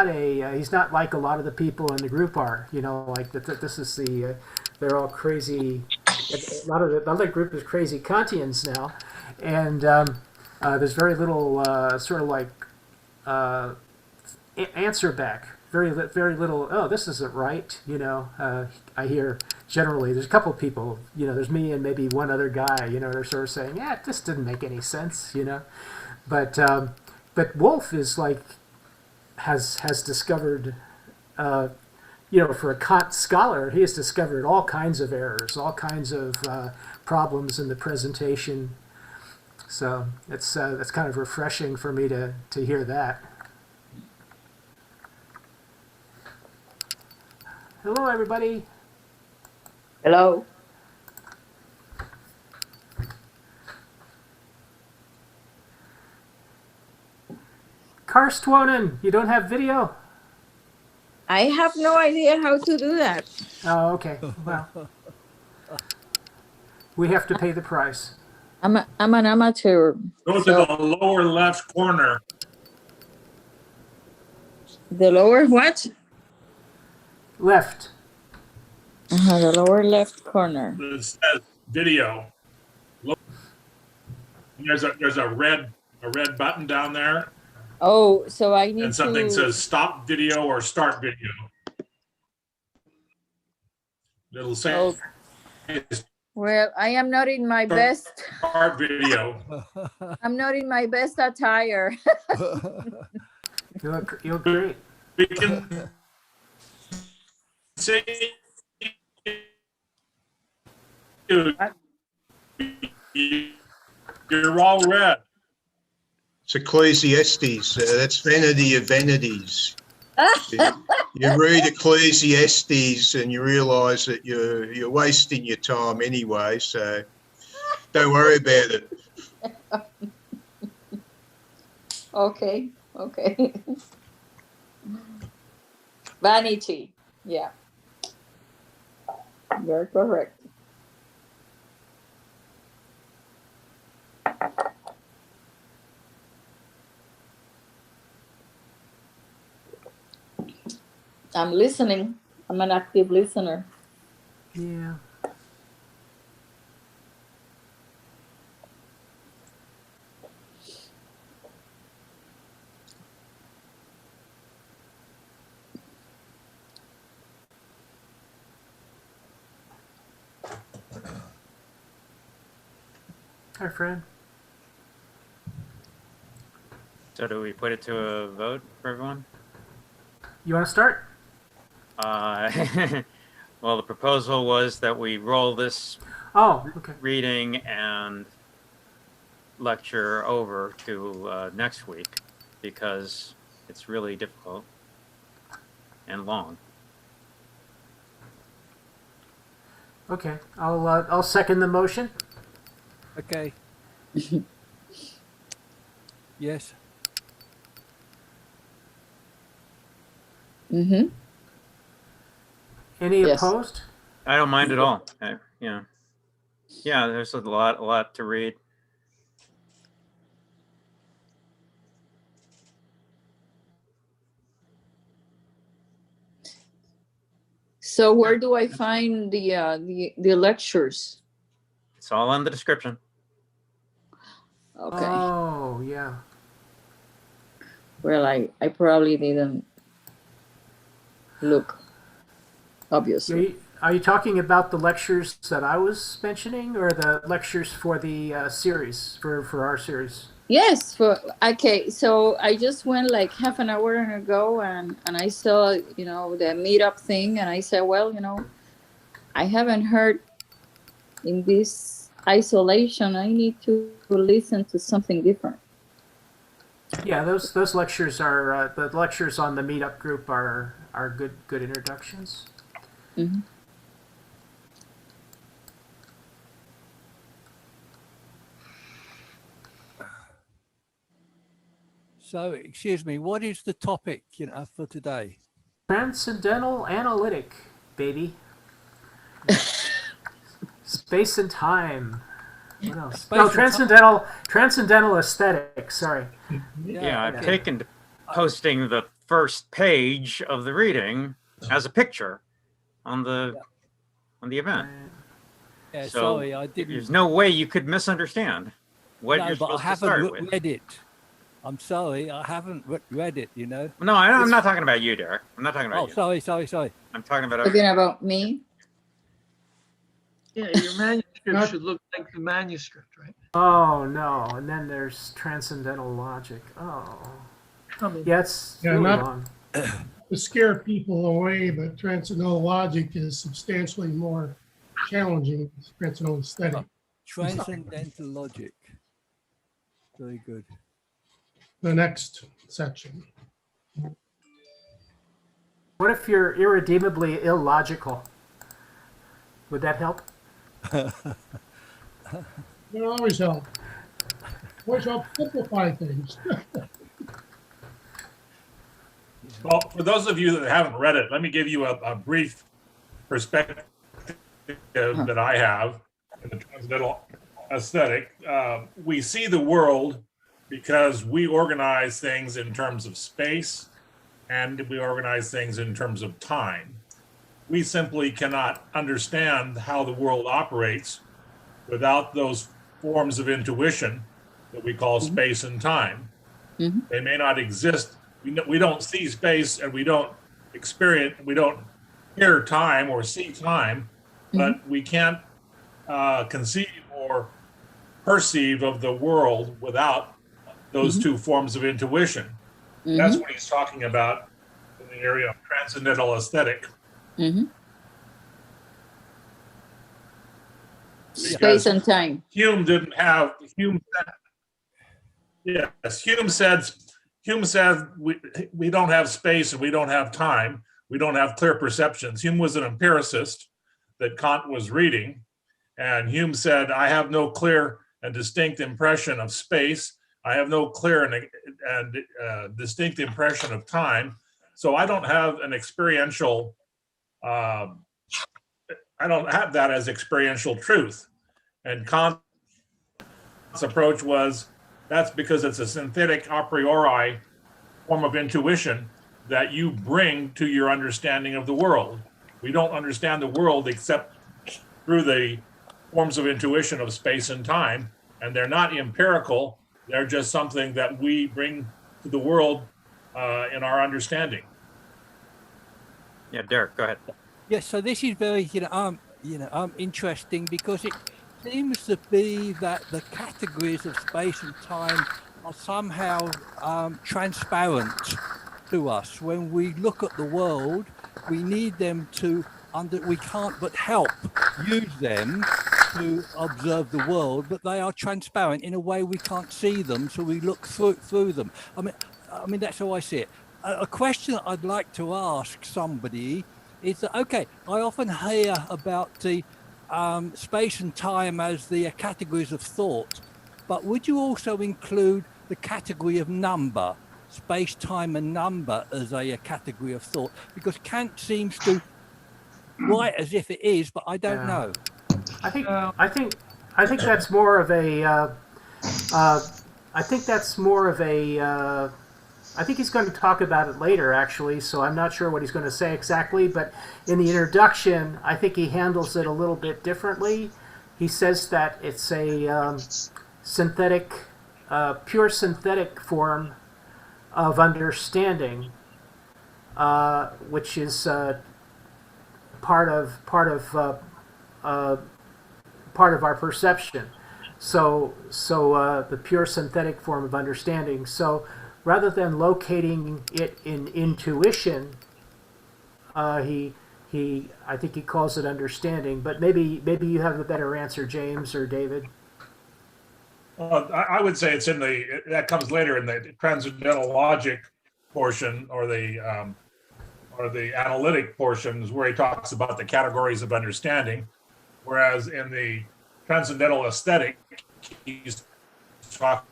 he's not like a lot of the people in the group are. Like this is they're all crazy. A lot of the other group is crazy Kantians now, and there's very little sort of like answer back. Very little. Oh, this isn't right. I hear generally there's a couple of people. There's me and maybe one other guy. They're sort of saying, yeah, this didn't make any sense. But Wolf is like has discovered. For a Kant scholar, he has discovered all kinds of errors, all kinds of problems in the presentation. So that's kind of refreshing for me to hear that. Hello, everybody. Hello. Karstwonen, you don't have video? I have no idea how to do that. Oh, okay. Well, we have to pay the price. I'm an amateur. Go to the lower left corner. The lower what? Left. The lower left corner. It says video. There's a red button down there. Oh, so I need and something to... says stop video or start video. It'll say Oh. Well, I am not in my best. start video. I'm not in my best attire. You look great. We can see you're all red. It's Ecclesiastes. That's vanity of vanities. You read Ecclesiastes and you realise that you're wasting your time anyway. So don't worry about it. Okay. Vanity. Yeah. You're correct. I'm listening. I'm an active listener. Yeah. Hi, Fran. So do we put it to a vote for everyone? You want to start? Well, the proposal was that we roll this Oh, okay. reading and lecture over to next week because it's really difficult and long. Okay. I'll second the motion. Okay. Yes. Mm-hmm. Any Yes. opposed? I don't mind at all. Yeah, there's a lot to read. So where do I find the lectures? It's all in the description. Okay. Oh, yeah. Well, I probably didn't look, obviously. Are you talking about the lectures that I was mentioning, or the lectures for the series, for our series? Yes. Okay. So I just went like half an hour ago, and I saw the meetup thing, and I said, well, I haven't heard in this isolation. I need to listen to something different. Yeah, those lectures are the lectures on the meetup group are good introductions. Mm-hmm. So, excuse me, what is the topic, for today? Transcendental analytic, baby. Space and time. What else? Space and transcendental aesthetic. Sorry. Yeah, I've taken to posting the first page of the reading as a picture on the event. Yeah, So sorry, I didn't. There's no way you could misunderstand what No, you're but I supposed to start haven't with. read it. I'm sorry, I haven't read it. You know. No, I'm not talking about you, Derek. I'm not talking about Oh, you. sorry. I'm talking about Talking about me. Yeah, your manuscript should look like the manuscript, right? Oh no! And then there's transcendental logic. Oh, I mean, yeah, it's Yeah, really not- long. To scare people away, but transcendental logic is substantially more challenging than transcendental aesthetic. Transcendental logic. Very good. The next section. What if you're irredeemably illogical? Would that help? It always help. Always help simplify things. Well, for those of you that haven't read it, let me give you a brief perspective that I have in the transcendental aesthetic. We see the world because we organize things in terms of space and we organize things in terms of time. We simply cannot understand how the world operates without those forms of intuition that we call space and time. They may not exist. We don't see space and we don't hear time or see time, but we can't conceive or perceive of the world without those two forms of intuition. That's what he's talking about in the area of transcendental aesthetic. Space and time. Hume said we don't have space and we don't have time. We don't have clear perceptions. Hume was an empiricist that Kant was reading. And Hume said, I have no clear and distinct impression of space. I have no clear and distinct impression of time. So I don't have an experiential, I don't have that as experiential truth. And Kant's approach was, that's because it's a synthetic a priori form of intuition that you bring to your understanding of the world. We don't understand the world except through the forms of intuition of space and time, and they're not empirical. They're just something that we bring to the world in our understanding. Yeah, Derek, go ahead. Yes, so this is very, interesting because it seems to be that the categories of space and time are somehow transparent to us. When we look at the world, we need them to we can't but help use them to observe the world, but they are transparent in a way we can't see them, so we look through them. I mean that's how I see it. A question I'd like to ask somebody is that, okay, I often hear about the space and time as the categories of thought, but would you also include the category of number, space, time, and number as a category of thought? Because Kant seems to write as if it is, but I don't know. I think that's more of a. I think he's going to talk about it later, actually. So I'm not sure what he's going to say exactly. But in the introduction, I think he handles it a little bit differently. He says that it's a synthetic, pure synthetic form of understanding, which is part of our perception. So the pure synthetic form of understanding. So rather than locating it in intuition, I think he calls it understanding. But maybe you have a better answer, James or David. I would say it's that comes later in the transcendental logic portion or the analytic portions where he talks about the categories of understanding, whereas in the transcendental aesthetic, he's talking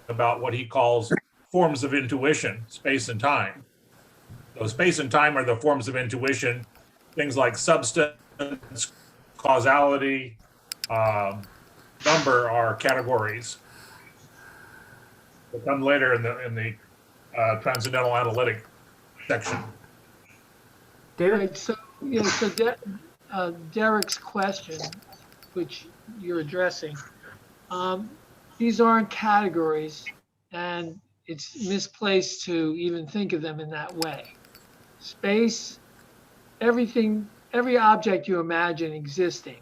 about what he calls forms of intuition, space and time. So space and time are the forms of intuition, things like substance, causality, number are categories that come later in the transcendental analytic section. David? Right, so, Derek's question, which you're addressing, these aren't categories, and it's misplaced to even think of them in that way. Space, everything, every object you imagine existing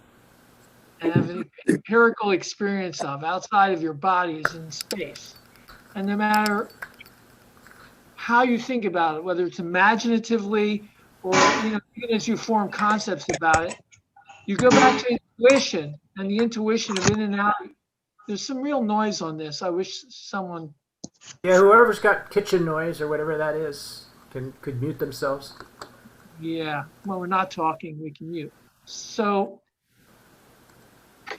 and have an empirical experience of outside of your body is in space. And no matter how you think about it, whether it's imaginatively or even as you form concepts about it, you go back to intuition, and the intuition of in and out. There's some real noise on this. I wish someone. Yeah, whoever's got kitchen noise or whatever that is could mute themselves. Yeah, when we're not talking, we can mute. So,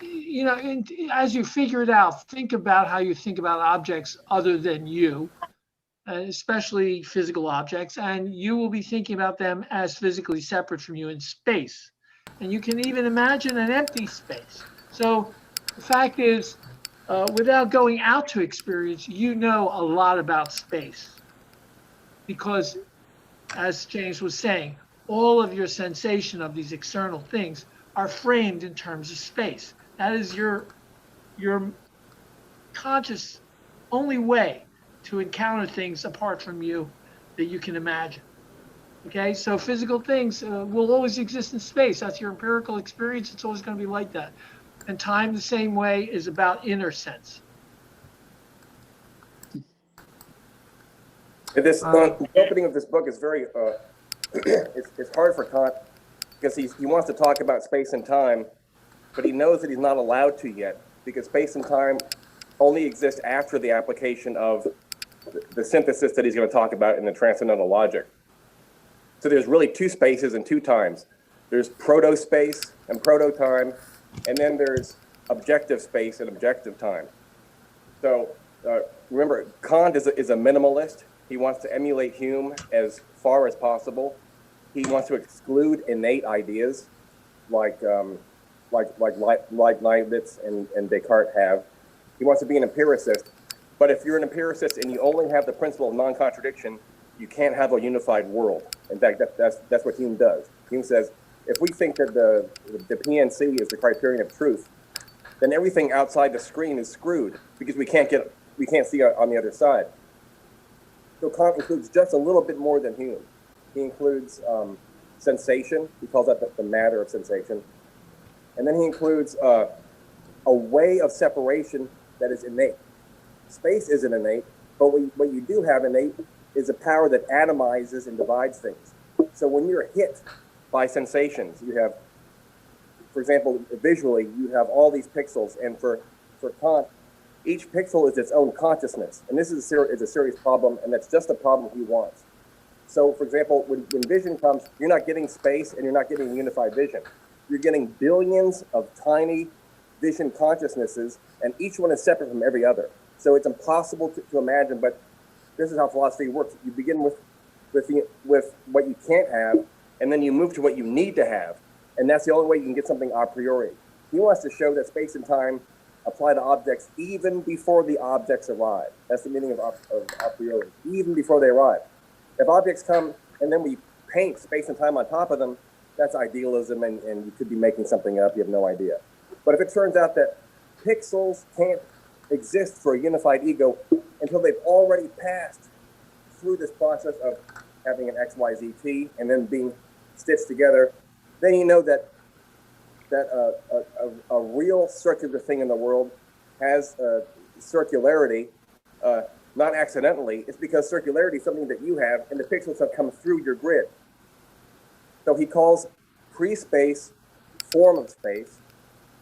and as you figure it out, think about how you think about objects other than you, especially physical objects, and you will be thinking about them as physically separate from you in space. And you can even imagine an empty space. So the fact is, without going out to experience, you know a lot about space. Because, as James was saying, all of your sensation of these external things are framed in terms of space. That is your conscious only way to encounter things apart from you that you can imagine. Okay, so physical things will always exist in space. That's your empirical experience. It's always going to be like that. And time, the same way, is about inner sense. The opening of this book is very, it's hard for Kant because he wants to talk about space and time, but he knows that he's not allowed to yet because space and time only exist after the application of the synthesis that he's going to talk about in the transcendental logic. So there's really two spaces and two times. There's proto-space and proto-time, and then there's objective space and objective time. So remember, Kant is a minimalist. He wants to emulate Hume as far as possible. He wants to exclude innate ideas like Leibniz and Descartes have. He wants to be an empiricist. But if you're an empiricist and you only have the principle of non-contradiction, you can't have a unified world. In fact, that's what Hume does. Hume says, if we think that the PNC is the criterion of truth, then everything outside the screen is screwed because we can't see on the other side. So Kant includes just a little bit more than Hume. He includes sensation. He calls that the matter of sensation. And then he includes a way of separation that is innate. Space isn't innate, but what you do have innate is a power that atomizes and divides things. So when you're hit by sensations, you have, for example, visually, you have all these pixels, and for Kant, each pixel is its own consciousness. And this is a serious problem, and that's just the problem he wants. So, for example, when vision comes, you're not getting space and you're not getting unified vision. You're getting billions of tiny vision consciousnesses, and each one is separate from every other. So it's impossible to imagine, but this is how philosophy works. You begin with what you can't have, and then you move to what you need to have. And that's the only way you can get something a priori. He wants to show that space and time apply to objects even before the objects arrive. That's the meaning of a priori, even before they arrive. If objects come and then we paint space and time on top of them, that's idealism, and you could be making something up, you have no idea. But if it turns out that pixels can't exist for a unified ego until they've already passed through this process of having an XYZT and then being stitched together, then you know that a real circular thing in the world has circularity, not accidentally. It's because circularity is something that you have, and the pixels have come through your grid. So he calls pre-space form of space,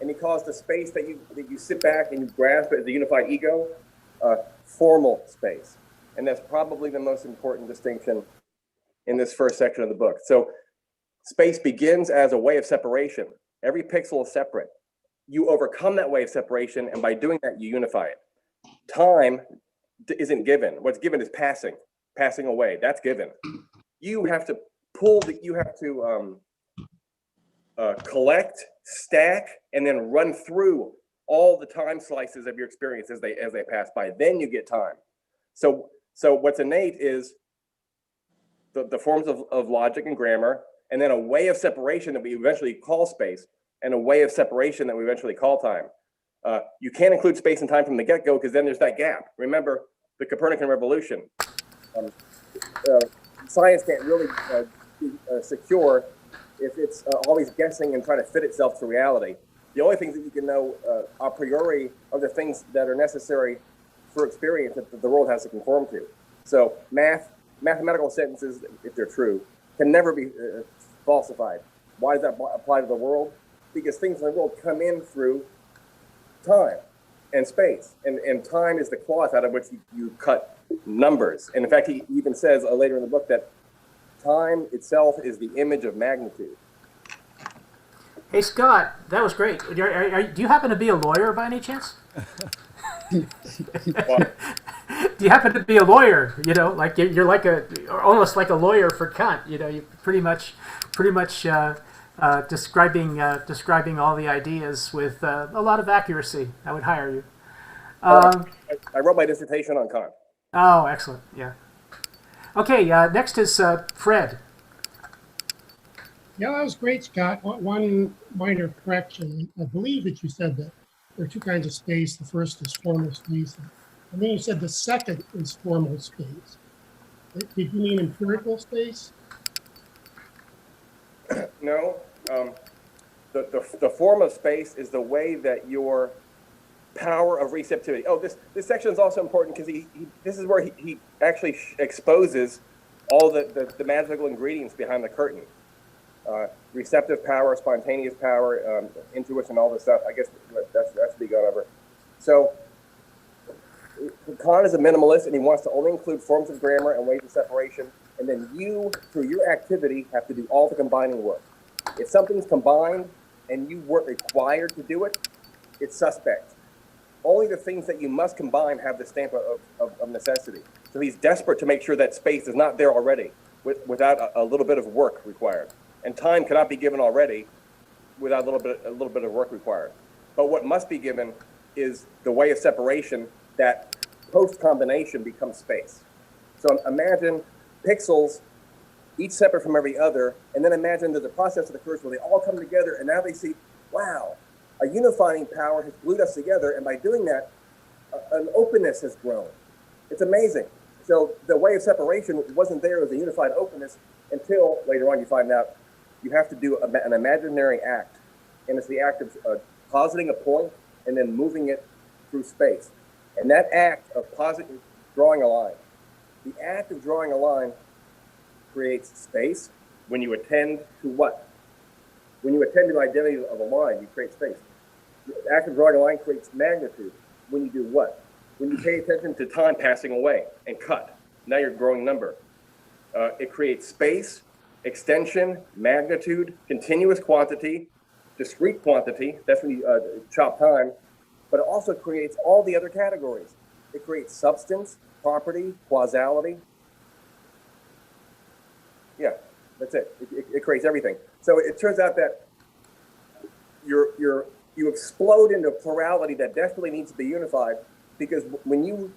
and he calls the space that you sit back and you grasp as the unified ego formal space. And that's probably the most important distinction in this first section of the book. So space begins as a way of separation. Every pixel is separate. You overcome that way of separation, and by doing that, you unify it. Time isn't given. What's given is passing away. That's given. You have to collect, stack, and then run through all the time slices of your experience as they pass by. Then you get time. So So what's innate is the forms of logic and grammar, and then a way of separation that we eventually call space, and a way of separation that we eventually call time. You can't include space and time from the get-go because then there's that gap. Remember the Copernican revolution. Science can't really be secure if it's always guessing and trying to fit itself to reality. The only things that you can know a priori are the things that are necessary for experience that the world has to conform to. So mathematical sentences, if they're true, can never be falsified. Why does that apply to the world? Because things in the world come in through time and space. And time is the cloth out of which you cut numbers. And in fact, he even says later in the book that time itself is the image of magnitude. Hey, Scott, that was great. Do you happen to be a lawyer by any chance? Do you happen to be a lawyer? You know, like you're like almost like a lawyer for Kant. You know, you pretty much describing all the ideas with a lot of accuracy. I would hire you. I wrote my dissertation on Kant. Oh, excellent. Yeah. Okay. Next is Fred. Yeah, that was great, Scott. One minor correction. I believe that you said that there are two kinds of space. The first is formal space, and then you said the second is formal space. Did you mean empirical space? No. The form of space is the way that your power of receptivity. Oh, this section is also important because this is where he actually exposes all the magical ingredients behind the curtain. Receptive power, spontaneous power, intuition, all this stuff. I guess that should be gone over. So Kant is a minimalist, and he wants to only include forms of grammar and ways of separation. And then you, through your activity, have to do all the combining work. If something's combined and you weren't required to do it, it's suspect. Only the things that you must combine have the stamp of necessity. So he's desperate to make sure that space is not there already without a little bit of work required. And time cannot be given already without a little bit of work required. But what must be given is the way of separation that post-combination becomes space. So imagine pixels, each separate from every other, and then imagine there's a process that occurs where they all come together, and now they see, wow, a unifying power has glued us together, and by doing that, an openness has grown. It's amazing. So the way of separation wasn't there as a unified openness until later on you find out you have to do an imaginary act, and it's the act of positing a point and then moving it through space. And that act of drawing a line, the act of drawing a line creates space. When you attend to what? When you attend to the identity of a line, you create space. The act of drawing a line creates magnitude. When you do what? When you pay attention to time passing away and cut, now you're growing number. It creates space, extension, magnitude, continuous quantity, discrete quantity, that's when you chop time, but it also creates all the other categories. It creates substance, property, causality. Yeah, that's it. It creates everything. So it turns out that you explode into a plurality that desperately needs to be unified, because when you,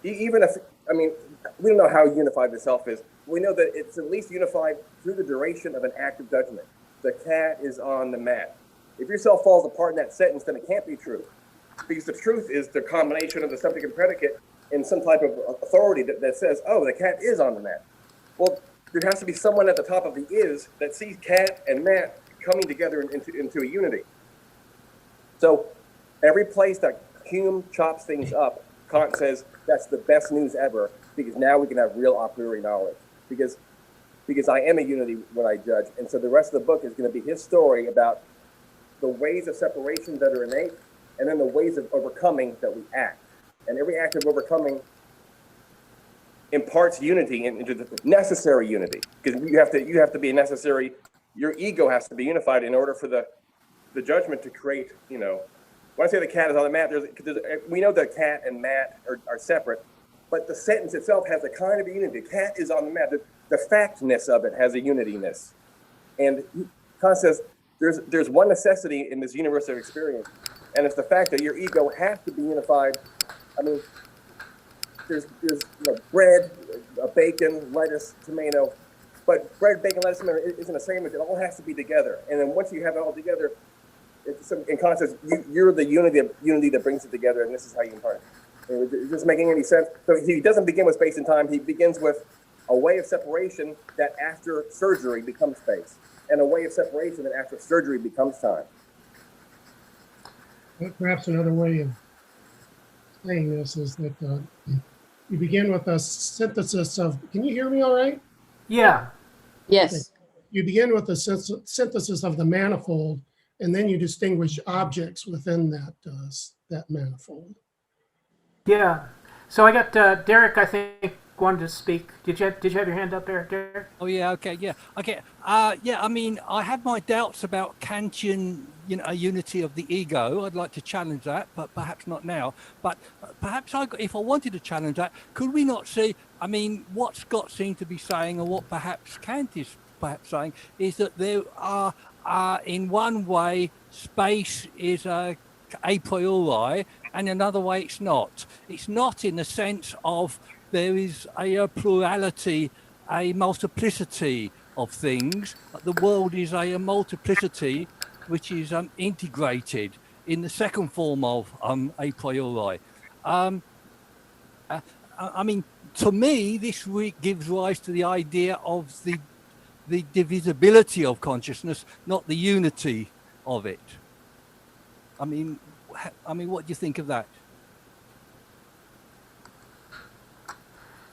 even if, I mean, we don't know how unified the self is. We know that it's at least unified through the duration of an act of judgment. The cat is on the mat. If your self falls apart in that sentence, then it can't be true. Because the truth is the combination of the subject and predicate in some type of authority that says, oh, the cat is on the mat. Well, there has to be someone at the top of the is that sees cat and mat coming together into a unity. So every place that Hume chops things up, Kant says that's the best news ever, because now we can have real a priori knowledge. Because I am a unity when I judge. And so the rest of the book is going to be his story about the ways of separation that are innate, and then the ways of overcoming that we act. And every act of overcoming imparts unity into the necessary unity, because you have to be necessary. Your ego has to be unified in order for the judgment to create. You know, when I say the cat is on the mat, we know that cat and mat are separate, but the sentence itself has a kind of unity. Cat is on the mat. The factness of it has a unityness, and Kant says there's one necessity in this universe of experience, and it's the fact that your ego has to be unified. I mean, bread, bacon, lettuce, tomato. But bread, bacon, lettuce, tomato isn't the same. It all has to be together. And then once you have it all together, in Kant says, you're the unity that brings it together, and this is how you impart it. Is this making any sense? So he doesn't begin with space and time. He begins with a way of separation that after surgery becomes space, and a way of separation that after surgery becomes time. Perhaps another way of saying this is that you begin with a synthesis of, can you hear me all right? Yeah. Yes. You begin with a synthesis of the manifold, and then you distinguish objects within that manifold. Yeah. So I got Derek, I think, wanted to speak. Did you have your hand up there, Derek? Oh yeah, okay, yeah, okay, yeah. I mean, I have my doubts about Kantian, a unity of the ego. I'd like to challenge that, but perhaps not now. But perhaps if I wanted to challenge that, could we not see? I mean, what Scott seemed to be saying, or what perhaps Kant is perhaps saying, is that there are, in one way, space is a priori, and another way it's not. It's not in the sense of there is a plurality, a multiplicity of things. The world is a multiplicity which is integrated in the second form of a priori. I mean, to me, this gives rise to the idea of the divisibility of consciousness, not the unity of it. I mean, what do you think of that?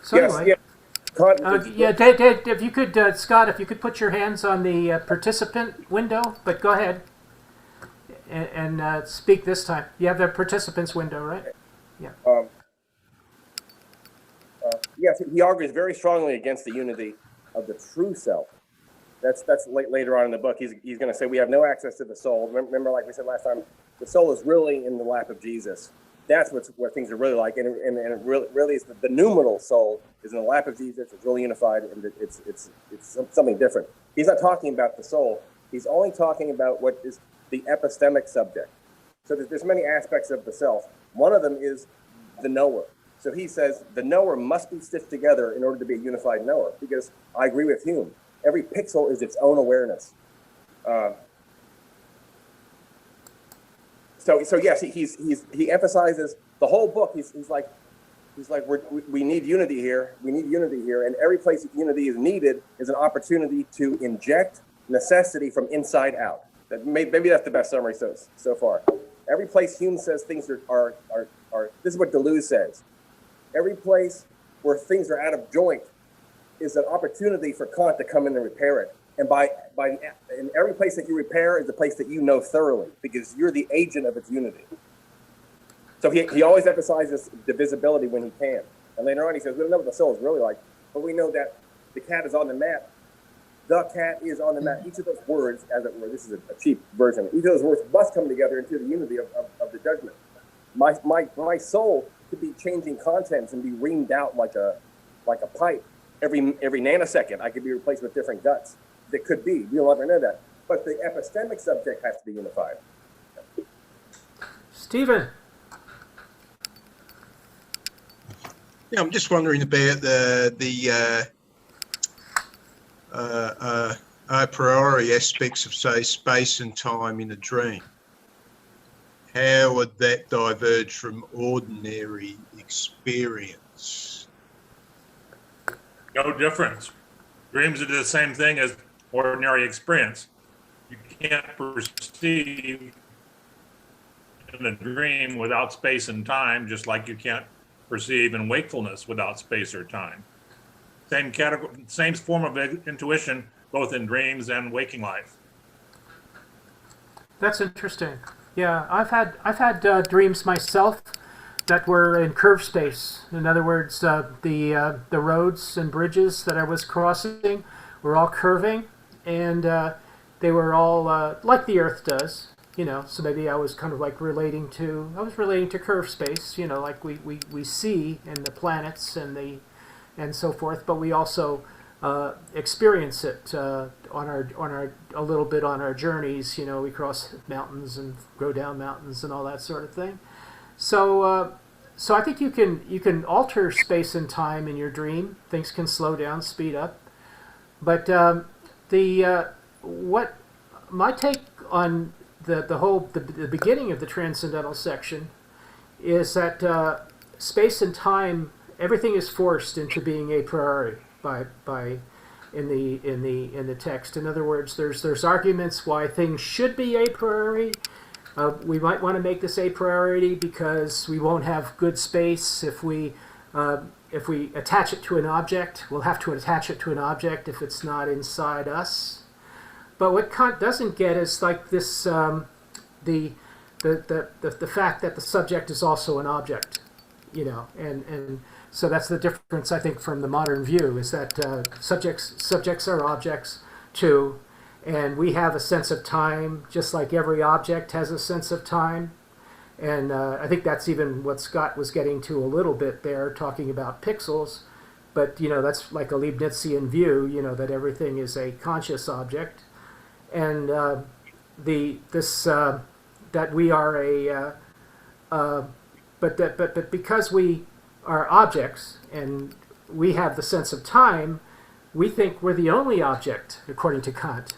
So anyway, yeah. Dave, if you could, Scott, if you could put your hands on the participant window, but go ahead and speak this time. You have the participants window, right? Yeah. Yes, he argues very strongly against the unity of the true self. That's later on in the book. He's going to say we have no access to the soul. Remember, like we said last time, the soul is really in the lap of Jesus. That's what things are really like, and it really is the numinal soul is in the lap of Jesus. It's really unified, and it's something different. He's not talking about the soul. He's only talking about what is the epistemic subject. So there's many aspects of the self. One of them is the knower. So he says the knower must be stitched together in order to be a unified knower. Because I agree with Hume. Every pixel is its own awareness. So yes, he emphasizes the whole book. He's like we need unity here. We need unity here, and every place that unity is needed is an opportunity to inject necessity from inside out. Maybe that's the best summary so far. Every place Hume says things are this is what Deleuze says. Every place where things are out of joint is an opportunity for Kant to come in and repair it. And in every place that you repair is a place that you know thoroughly, because you're the agent of its unity. So he always emphasizes divisibility when he can. And later on he says, we don't know what the soul is really like, but we know that the cat is on the mat. The cat is on the mat. Each of those words, as it were, this is a cheap version, each of those words must come together into the unity of the judgment. My soul could be changing contents and be reamed out like a pipe. Every nanosecond, I could be replaced with different guts. That could be. We'll never know that. But the epistemic subject has to be unified. Stephen. Yeah, I'm just wondering about the a priori aspects of, say, space and time in a dream. How would that diverge from ordinary experience? No difference. Dreams are the same thing as ordinary experience. You can't perceive in a dream without space and time, just like you can't perceive in wakefulness without space or time. Same category, same form of intuition, both in dreams and waking life. That's interesting. Yeah, I've had dreams myself that were in curved space. In other words, the roads and bridges that I was crossing were all curving, and they were all like the Earth does. So maybe I was kind of like relating to curved space. Like we see in the planets and so forth, but we also experience it on our a little bit on our journeys. We cross mountains and go down mountains and all that sort of thing. So so I think you can alter space and time in your dream. Things can slow down, speed up. But what my take on the beginning of the transcendental section is that space and time, everything is forced into being a priori by in the text. In other words, there's arguments why things should be a priori. We might want to make this a priority because we won't have good space if we attach it to an object. We'll have to attach it to an object if it's not inside us. But what Kant doesn't get is like this the fact that the subject is also an object, and so that's the difference, I think, from the modern view, is that subjects are objects too, and we have a sense of time just like every object has a sense of time. And I think that's even what Scott was getting to a little bit there, talking about pixels. But that's like a Leibnizian view, that everything is a conscious object, and that we are but because we are objects and we have the sense of time, we think we're the only object, according to Kant,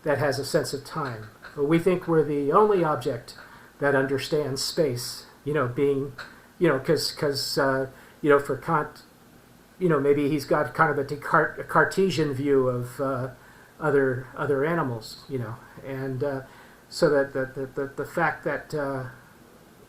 that has a sense of time. But we think we're the only object that understands space, being, because for Kant, maybe he's got kind of a Cartesian view of other animals, and so that the fact that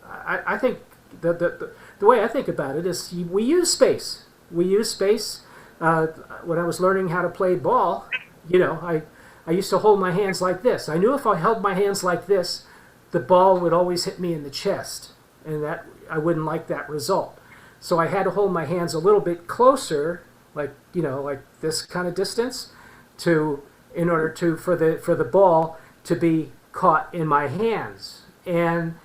I think the way I think about it is we use space. We use space. When I was learning how to play ball, I used to hold my hands like this. I knew if I held my hands like this, the ball would always hit me in the chest, and that I wouldn't like that result. So I had to hold my hands a little bit closer, like this kind of distance, in order for the ball to be caught in my hands. And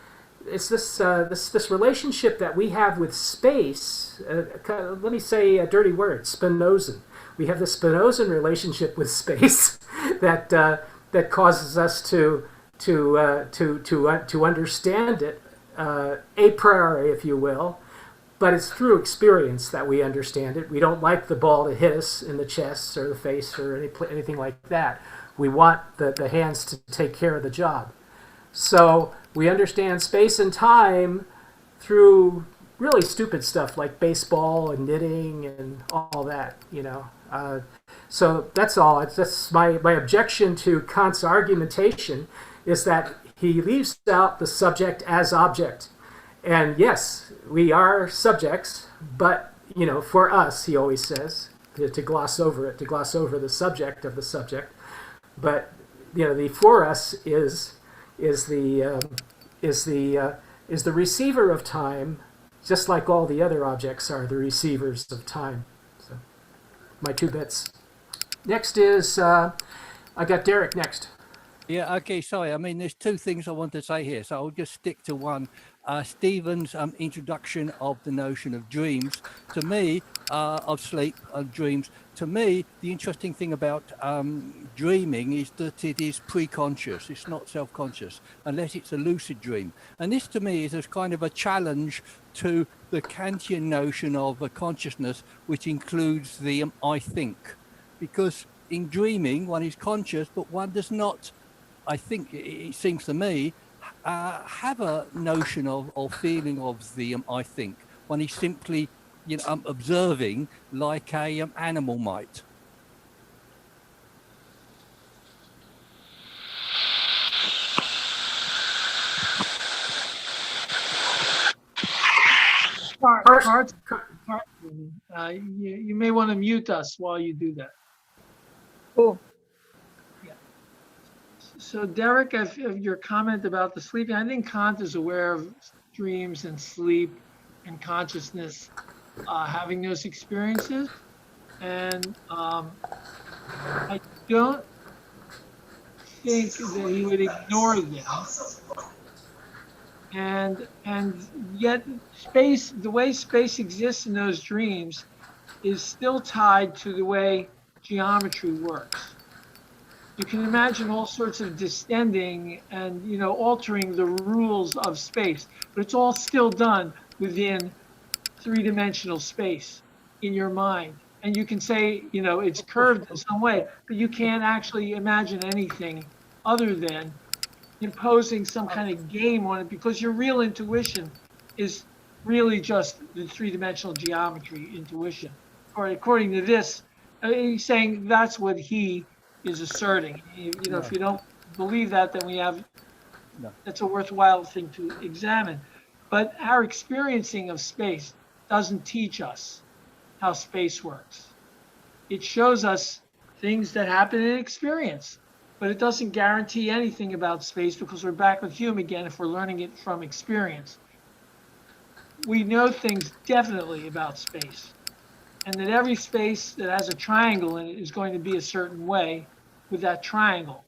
it's this relationship that we have with space. Let me say a dirty word, Spinozan. We have the Spinozan relationship with space that causes us to understand it a priori, if you will, but it's through experience that we understand it. We don't like the ball to hit us in the chest or the face or anything like that. We want the hands to take care of the job. So we understand space and time through really stupid stuff like baseball and knitting and all that, So that's all. That's my objection to Kant's argumentation, is that he leaves out the subject as object. And yes, we are subjects, but, for us, he always says, to gloss over it, to gloss over the subject of the subject. But, the for us is the receiver of time, just like all the other objects are the receivers of time. So, my 2 bits. Next is, I got Derek next. Yeah, okay, sorry. I mean, there's 2 things I want to say here, so I'll just stick to one. Stephen's introduction of the notion of dreams, to me, of sleep, of dreams. To me, the interesting thing about dreaming is that it is pre-conscious. It's not self-conscious, unless it's a lucid dream. And this, to me, is a kind of a challenge to the Kantian notion of a consciousness, which includes the I think. Because in dreaming, one is conscious, but one does not, I think, it seems to me, have a notion of or feeling of the I think. One is simply, observing like a animal might. You may want to mute us while you do that. Cool. So Derek, of your comment about the sleeping, I think Kant is aware of dreams and sleep and consciousness having those experiences. And I don't think that he would ignore them. And yet space, the way space exists in those dreams is still tied to the way geometry works. You can imagine all sorts of distending and, altering the rules of space, but it's all still done within three-dimensional space in your mind. And you can say, you know, it's curved in some way, but you can't actually imagine anything other than imposing some kind of game on it, because your real intuition is really just the three-dimensional geometry intuition. Or according to this, he's saying that's what he is asserting. You know, if you don't believe that, then we have, that's a worthwhile thing to examine. But our experiencing of space doesn't teach us how space works. It shows us things that happen in experience, but it doesn't guarantee anything about space, because we're back with Hume again if we're learning it from experience. We know things definitely about space, and that every space that has a triangle in it is going to be a certain way with that triangle.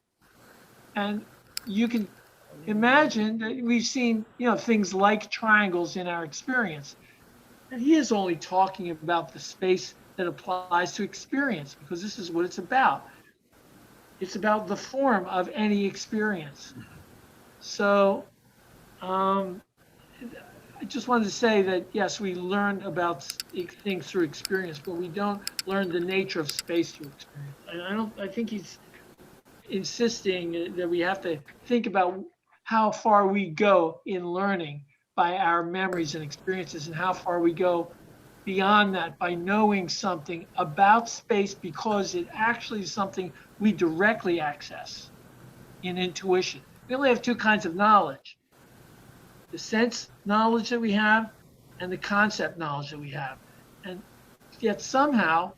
And you can imagine that we've seen, you know, things like triangles in our experience. And he is only talking about the space that applies to experience, because this is what it's about. It's about the form of any experience. So I just wanted to say that, yes, we learn about things through experience, but we don't learn the nature of space through experience. I think he's insisting that we have to think about how far we go in learning by our memories and experiences, and how far we go beyond that by knowing something about space, because it actually is something we directly access in intuition. We only have two kinds of knowledge: the sense knowledge that we have and the concept knowledge that we have. And yet somehow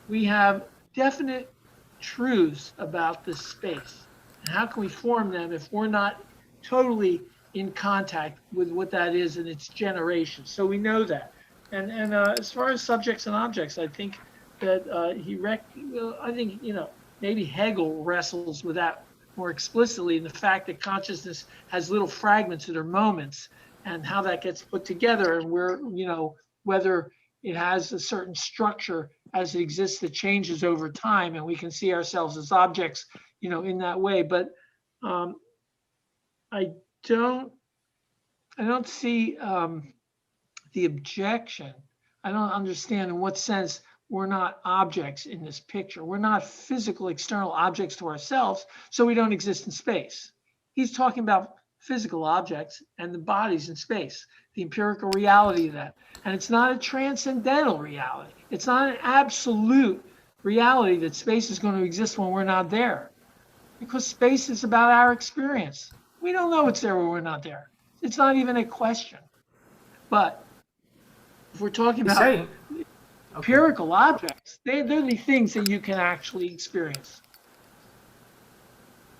we have definite truths about this space. And how can we form them if we're not totally in contact with what that is and its generation? So we know that. And as far as subjects and objects, I think that I think, you know, maybe Hegel wrestles with that more explicitly, in the fact that consciousness has little fragments that are moments, and how that gets put together, and where, you know, whether it has a certain structure as it exists that changes over time, and we can see ourselves as objects, you know, in that way. But I don't see the objection. I don't understand in what sense we're not objects in this picture. We're not physical external objects to ourselves, so we don't exist in space. He's talking about physical objects and the bodies in space, the empirical reality of that. And it's not a transcendental reality. It's not an absolute reality that space is going to exist when we're not there, because space is about our experience. We don't know it's there when we're not there. It's not even a question. But if we're talking about empirical objects, they're the things that you can actually experience.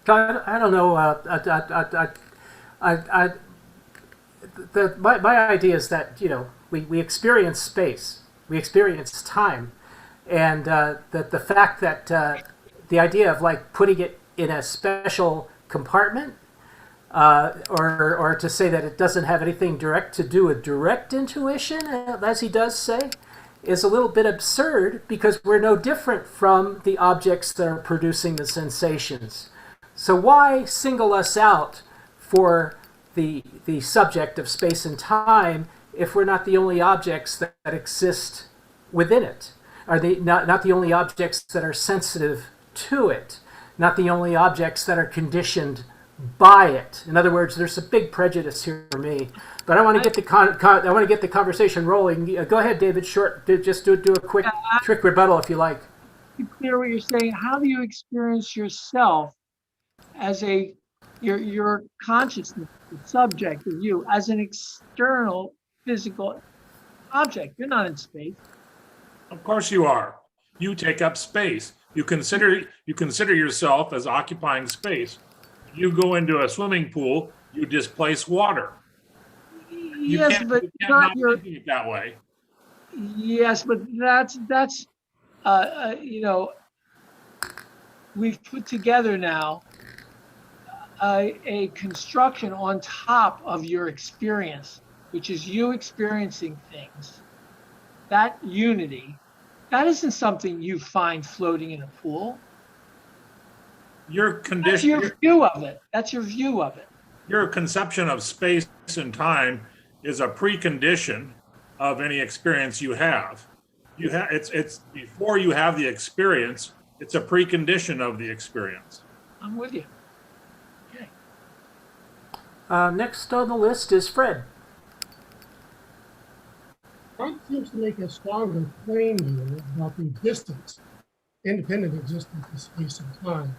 I don't know. My idea is that, you know, we experience space, we experience time, and that the fact that the idea of like putting it in a special compartment, or to say that it doesn't have anything direct to do with direct intuition, as he does say, is a little bit absurd, because we're no different from the objects that are producing the sensations. So why single us out for the subject of space and time if we're not the only objects that exist within it? Are they not the only objects that are sensitive to it? Not the only objects that are conditioned by it? In other words, there's a big prejudice here for me. But I want to get the conversation rolling. Go ahead, David. Short. Just do a quick trick rebuttal if you like. Be clear what you're saying. How do you experience yourself as your consciousness, the subject of you, as an external physical object? You're not in space. Of course you are. You take up space. You consider yourself as occupying space. You go into a swimming pool, you displace water. Yes, but not your. Thinking it that way. Yes, but that's you know, we've put together now a construction on top of your experience, which is you experiencing things. That unity, that isn't something you find floating in a pool. Your condition. That's your view of it. That's your view of it. Your conception of space and time is a precondition of any experience you have. It's before you have the experience, it's a precondition of the experience. I'm with you. Okay. Next on the list is Fred. Kant seems to make a stronger claim here about the existence, independent existence of space and time.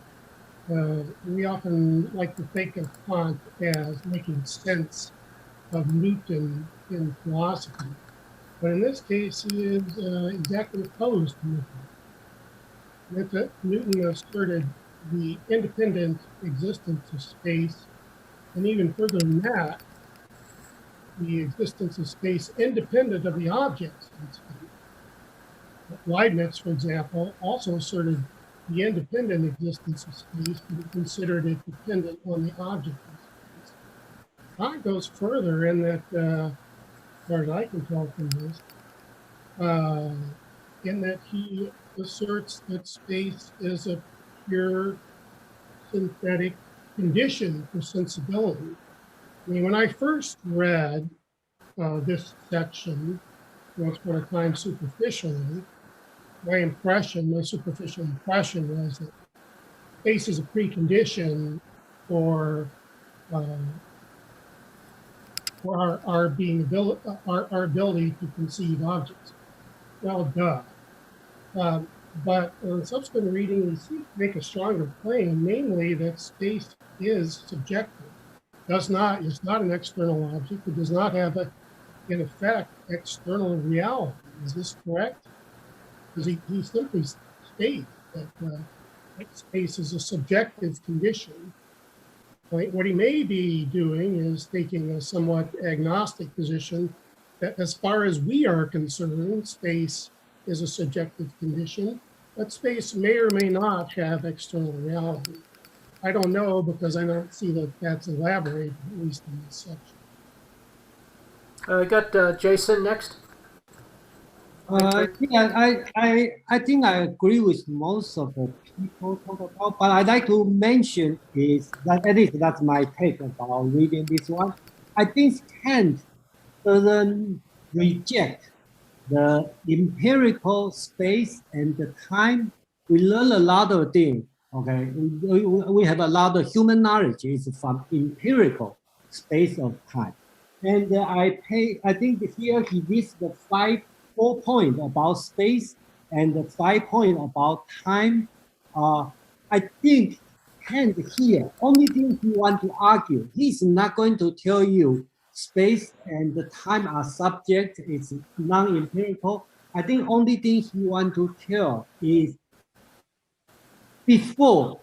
We often like to think of Kant as making sense of Newton in philosophy, but in this case, he is exactly opposed to Newton. Newton asserted the independent existence of space, and even further than that, the existence of space independent of the objects in space. Leibniz, for example, also asserted the independent existence of space, but he considered it dependent on the object in space. Kant goes further in that, as far as I can tell from this, in that he asserts that space is a pure synthetic condition for sensibility. I mean, when I first read this section, once upon a time superficially, my superficial impression was that space is a precondition for our ability to conceive objects. Well, duh. But on subsequent reading, we seem to make a stronger claim, namely that space is subjective. It's not an external object. It does not have, in effect, external reality. Is this correct? Because he simply states that space is a subjective condition. What he may be doing is taking a somewhat agnostic position that as far as we are concerned, space is a subjective condition, but space may or may not have external reality. I don't know because I don't see that that's elaborated, at least in this section. I got Jason next. Yeah, I think I agree with most of the people talk about, but I'd like to mention is that at least that's my take about reading this one. I think Kant doesn't reject the empirical space and the time. We learn a lot of things. Okay, we have a lot of human knowledge is from empirical space of time, and I think here he lists the 4 points about space and the 5 points about time. I think Kant here, only thing he want to argue, he's not going to tell you space and the time are subject, it's non-empirical. I think only thing he want to tell is before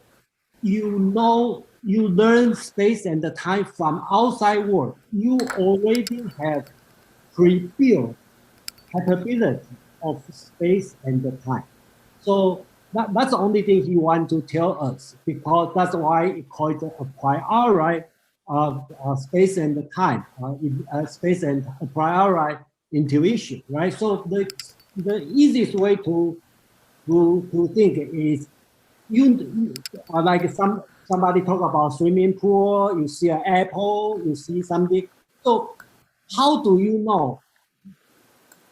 you learn space and the time from outside world, you already have pre-built capability of space and the time. So that's the only thing he wants to tell us, because that's why it called a priori space and the time, space and a priori intuition, right? So the easiest way to think is you like somebody talk about swimming pool, you see an apple, you see something. So how do you know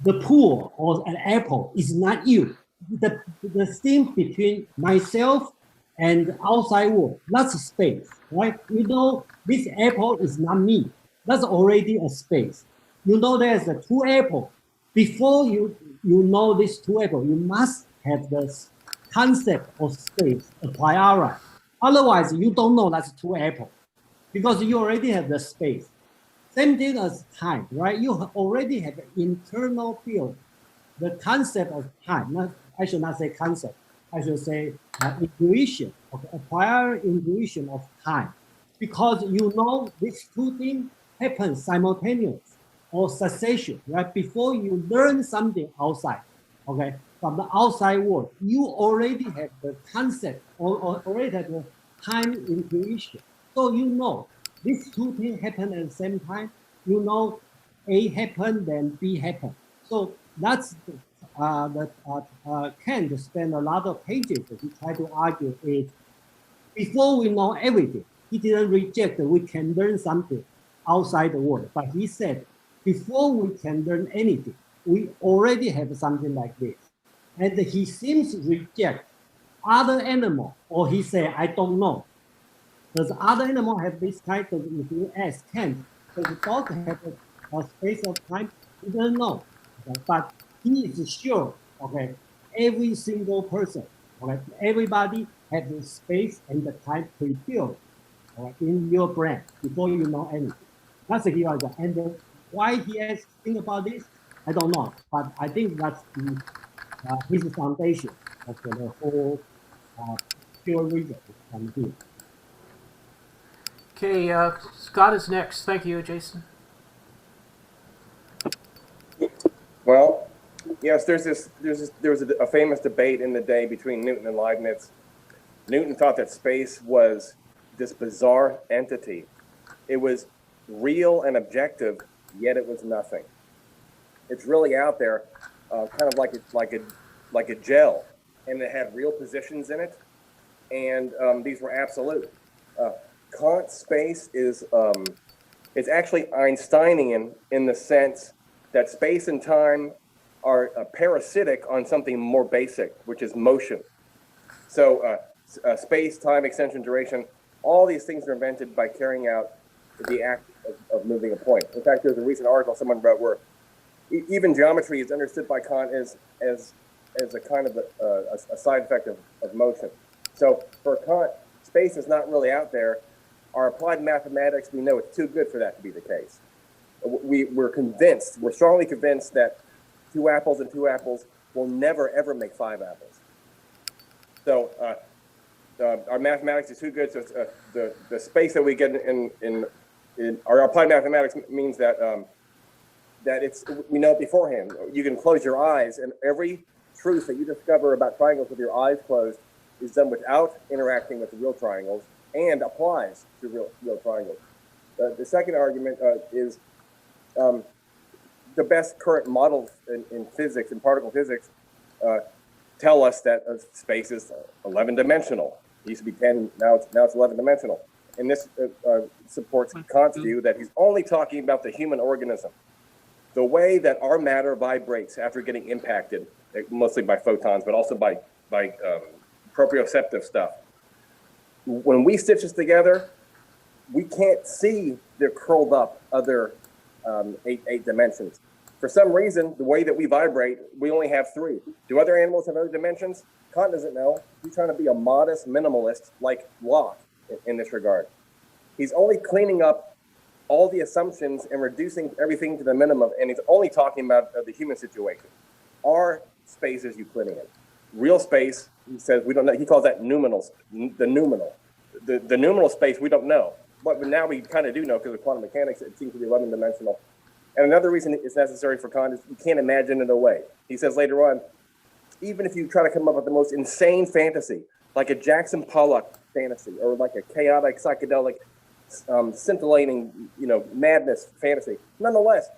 the pool or an apple is not you? The thing between myself and the outside world, that's space, right? You know this apple is not me. That's already a space. You know there's a 2 apples. Before you know this 2 apples, you must have the concept of space a priori. Otherwise, you don't know that's 2 apples because you already have the space. Same thing as time, right? You already have an internal field, the concept of time. I should not say concept. I should say intuition, okay? A prior intuition of time, because you know these 2 things happen simultaneously or succession, right? Before you learn something outside, okay, from the outside world, you already have the concept or already have the time intuition. So you know these 2 things happen at the same time. You know A happened, then B happened. So that's Kant spent a lot of pages to try to argue is before we know everything, he didn't reject that we can learn something outside the world, but he said before we can learn anything, we already have something like this. And he seems to reject other animal, or he say, I don't know. Does other animal have this kind of, if you ask Kant, does the dog have a space of time? He doesn't know. Okay? But he is sure, okay, every single person, okay, everybody has the space and the time pre-built, okay, in your brain before you know anything. That's the key idea. And why he has to think about this, I don't know. But I think that's the his foundation of the whole pure reason from here. Okay, Scott is next. Thank you, Jason. Well, yes, there was a famous debate in the day between Newton and Leibniz. Newton thought that space was this bizarre entity. It was real and objective, yet it was nothing. It's really out there, kind of like a gel, and it had real positions in it, and these were absolute. Kant's space is it's actually Einsteinian in the sense that space and time are parasitic on something more basic, which is motion. So space, time, extension, duration, all these things are invented by carrying out the act of moving a point. In fact, there's a recent article someone wrote where even geometry is understood by Kant as a kind of a side effect of motion. So for Kant, space is not really out there. Our applied mathematics, we know it's too good for that to be the case. We're strongly convinced that 2 apples and 2 apples will never ever make 5 apples. So our mathematics is too good. So the space that we get in our applied mathematics means that we know it beforehand. You can close your eyes, and every truth that you discover about triangles with your eyes closed is done without interacting with the real triangles and applies to real triangles. The second argument is the best current models in physics, in particle physics, tell us that space is 11-dimensional. It used to be 10, now it's 11-dimensional. And this supports Kant's view that he's only talking about the human organism. The way that our matter vibrates after getting impacted, mostly by photons, but also by proprioceptive stuff. When we stitch this together, we can't see the curled up other eight dimensions. For some reason, the way that we vibrate, we only have 3. Do other animals have other dimensions? Kant doesn't know. He's trying to be a modest minimalist like Locke in this regard. He's only cleaning up all the assumptions and reducing everything to the minimum, and he's only talking about the human situation. Our space is Euclidean. Real space, he says, we don't know. He calls that noumenal, the noumenal. The noumenal space we don't know, but now we kind of do know because of quantum mechanics. It seems to be 11-dimensional. And another reason it's necessary for Kant is you can't imagine it away. He says later on, even if you try to come up with the most insane fantasy, like a Jackson Pollock fantasy, or like a chaotic, psychedelic, scintillating, madness fantasy, nonetheless,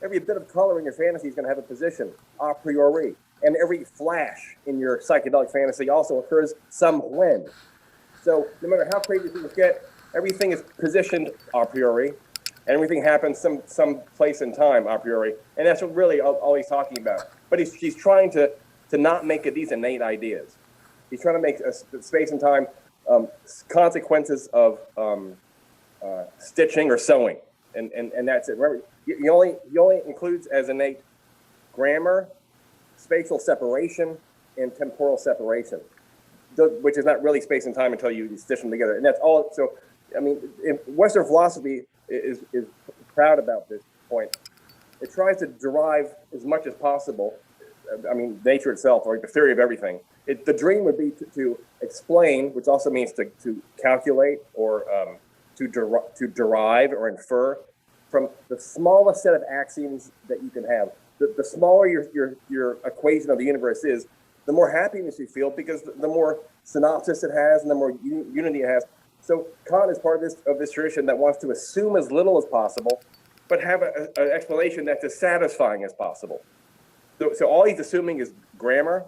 every bit of color in your fantasy is going to have a position a priori. And every flash in your psychedelic fantasy also occurs when. So no matter how crazy things get, everything is positioned a priori, and everything happens some place in time a priori. And that's what really all he's talking about. But he's trying to not make it these innate ideas. He's trying to make space and time consequences of stitching or sewing, and that's it. Remember, he only includes as innate grammar, spatial separation, and temporal separation, which is not really space and time until you stitch them together. And that's all. So, I mean, Western philosophy is proud about this point. It tries to derive as much as possible. I mean, nature itself, or the theory of everything. The dream would be to explain, which also means to calculate or to derive or infer from the smallest set of axioms that you can have. The smaller your equation of the universe is, the more happiness you feel because the more synopsis it has and the more unity it has. So Kant is part of this tradition that wants to assume as little as possible, but have an explanation that's as satisfying as possible. So all he's assuming is grammar,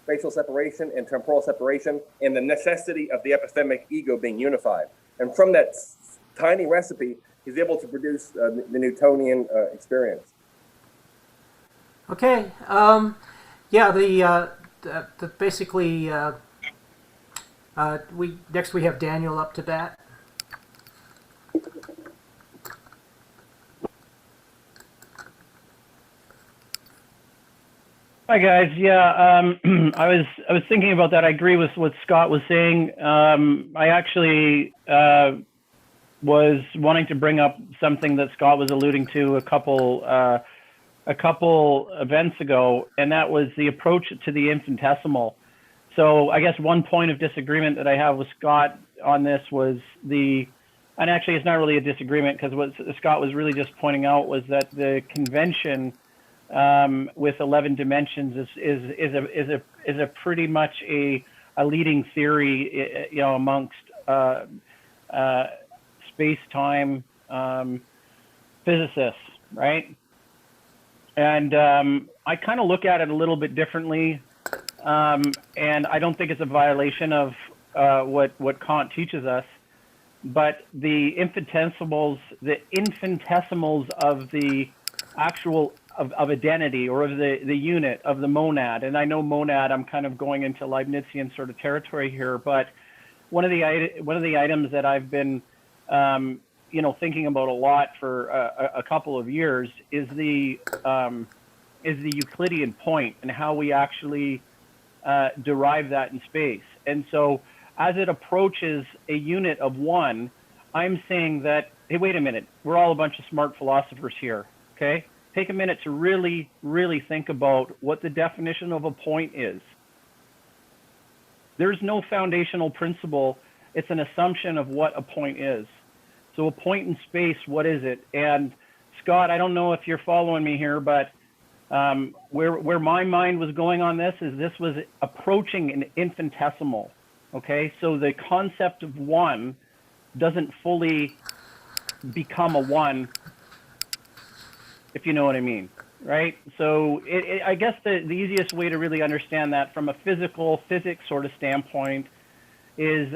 spatial separation, and temporal separation, and the necessity of the epistemic ego being unified. And from that tiny recipe, He's able to produce the Newtonian experience. Okay. Yeah. The basically we have Daniel up to bat. Hi guys. Yeah, I was thinking about that. I agree with what Scott was saying. I actually was wanting to bring up something that Scott was alluding to a couple events ago, and that was the approach to the infinitesimal. So I guess one point of disagreement that I have with Scott on this was and actually it's not really a disagreement, because what Scott was really just pointing out was that the convention with 11 dimensions is a pretty much a leading theory, amongst space-time physicists, right? And I kind of look at it a little bit differently, and I don't think it's a violation of what Kant teaches us. But the infinitesimals of the actual of identity, or of the unit of the monad. And I know monad, I'm kind of going into Leibnizian sort of territory here, but one of the items that I've been thinking about a lot for a couple of years is the Euclidean point, and how we actually derive that in space. And so as it approaches a unit of one, I'm saying that, hey, wait a minute, we're all a bunch of smart philosophers here, okay? Take a minute to really, really think about what the definition of a point is. There's no foundational principle. It's an assumption of what a point is. So a point in space, what is it? And Scott, I don't know if you're following me here, but where my mind was going on this was approaching an infinitesimal. Okay, so the concept of one doesn't fully become a one, if you know what I mean, right? So I guess the easiest way to really understand that from a physics sort of standpoint is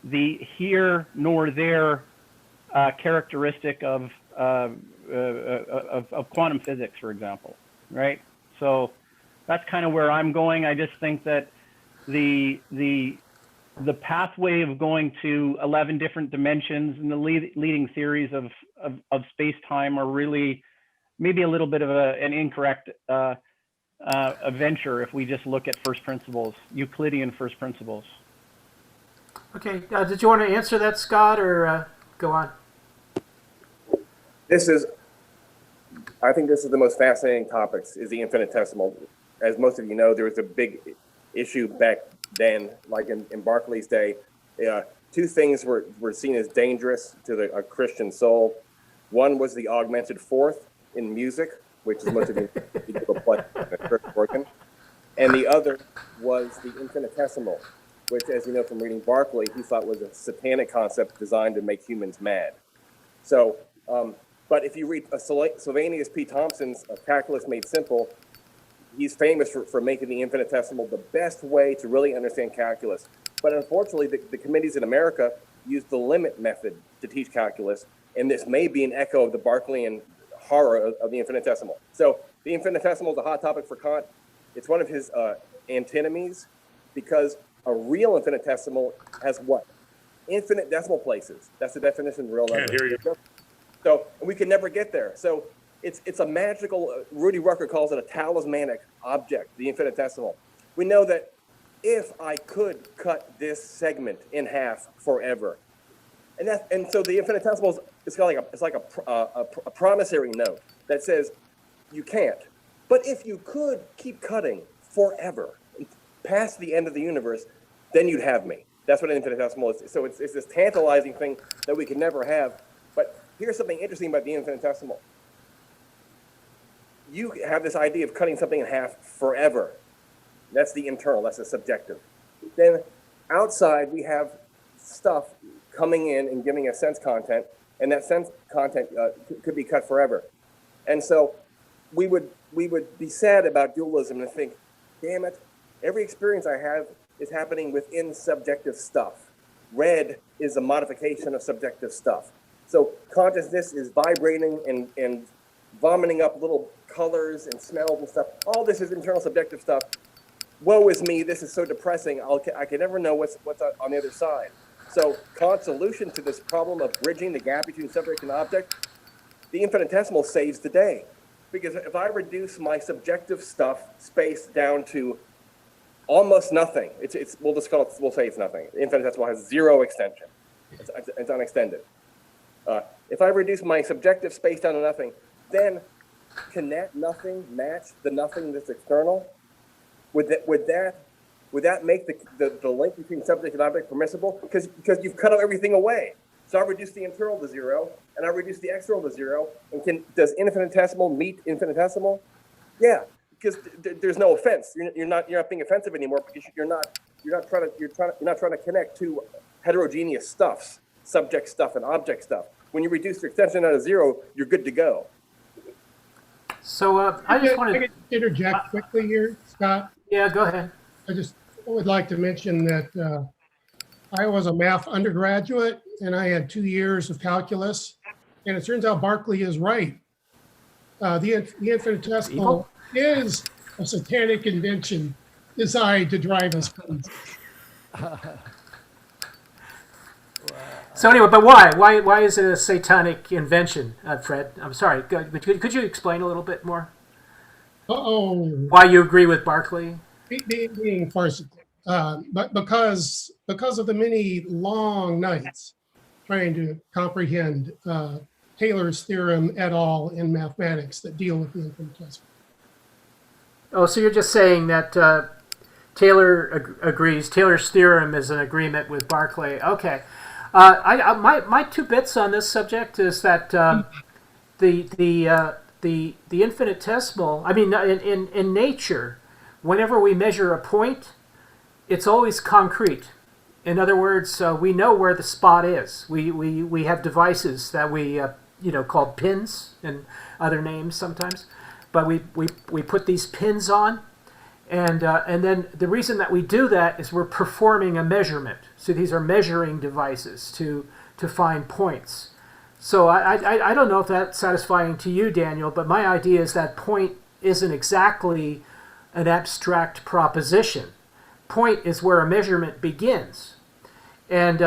the here nor there characteristic of quantum physics, for example, right? So that's kind of where I'm going. I just think that the pathway of going to 11 different dimensions and the leading theories of space-time are really maybe a little bit of an incorrect venture if we just look at first principles, Euclidean first principles. Okay, did you want to answer that, Scott, or go on? I think this is the most fascinating topics, is the infinitesimal. As most of you know, there was a big issue back then, like in Berkeley's day. Two things were seen as dangerous to a Christian soul. One was the augmented fourth in music, which is most of you play in a church organ. And the other was the infinitesimal, which, as you know from reading Berkeley, he thought was a satanic concept designed to make humans mad. So, but if you read Sylvanus P. Thompson's Calculus Made Simple, he's famous for making the infinitesimal the best way to really understand calculus. But unfortunately, the committees in America use the limit method to teach calculus, and this may be an echo of the Berkeleyan horror of the infinitesimal. So the infinitesimal is a hot topic for Kant. It's one of his antinomies, because a real infinitesimal has what? Infinite decimal places. That's the definition of real number. Can't hear you. So we can never get there. So it's a magical, Rudy Rucker calls it a talismanic object, the infinitesimal. We know that if I could cut this segment in half forever, and so the infinitesimal is kind of like a promissory note that says you can't. But if you could keep cutting forever, past the end of the universe, then you'd have me. That's what an infinitesimal is. So it's this tantalizing thing that we can never have. But here's something interesting about the infinitesimal. You have this idea of cutting something in half forever. That's the internal, that's the subjective. Then outside, we have stuff coming in and giving us sense content, and that sense content could be cut forever. And so we would be sad about dualism and think, damn it, every experience I have is happening within subjective stuff. Red is a modification of subjective stuff. So consciousness is vibrating and vomiting up little colors and smells and stuff. All this is internal subjective stuff. Woe is me, this is so depressing. I can never know what's on the other side. So Kant's solution to this problem of bridging the gap between subject and object, the infinitesimal saves the day. Because if I reduce my subjective stuff, space, down to almost nothing, we'll say it's nothing. The infinitesimal has zero extension. It's unextended. If I reduce my subjective space down to nothing, then can that nothing match the nothing that's external? Would that make the link between subject and object permissible? Because you've cut everything away. So I reduce the internal to zero, and I reduce the external to zero. And does infinitesimal meet infinitesimal? Yeah, because there's no offense. You're not being offensive anymore because you're not trying to connect two heterogeneous stuffs, subject stuff and object stuff. When you reduce your extension down to zero, you're good to go. So I just want to interject quickly here, Scott. Yeah, go ahead. I just would like to mention that I was a math undergraduate and I had 2 years of calculus, and it turns out Berkeley is right. The infinitesimal is a satanic invention designed to drive us crazy. So anyway, but why is it a satanic invention, Fred? I'm sorry. Could you explain a little bit more? Why you agree with Berkeley? Being farcical, but because of the many long nights trying to comprehend Taylor's theorem et al. In mathematics that deal with the infinitesimal. Oh, so you're just saying that Taylor agrees. Taylor's theorem is an agreement with Berkeley. Okay. My 2 bits on this subject is that the infinitesimal. I mean, in nature, whenever we measure a point, it's always concrete. In other words, we know where the spot is. We have devices that we called pins and other names sometimes, but we put these pins on. And then the reason that we do that is we're performing a measurement. So these are measuring devices to find points. So I don't know if that's satisfying to you, Daniel, but my idea is that point isn't exactly an abstract proposition. Point is where a measurement begins. And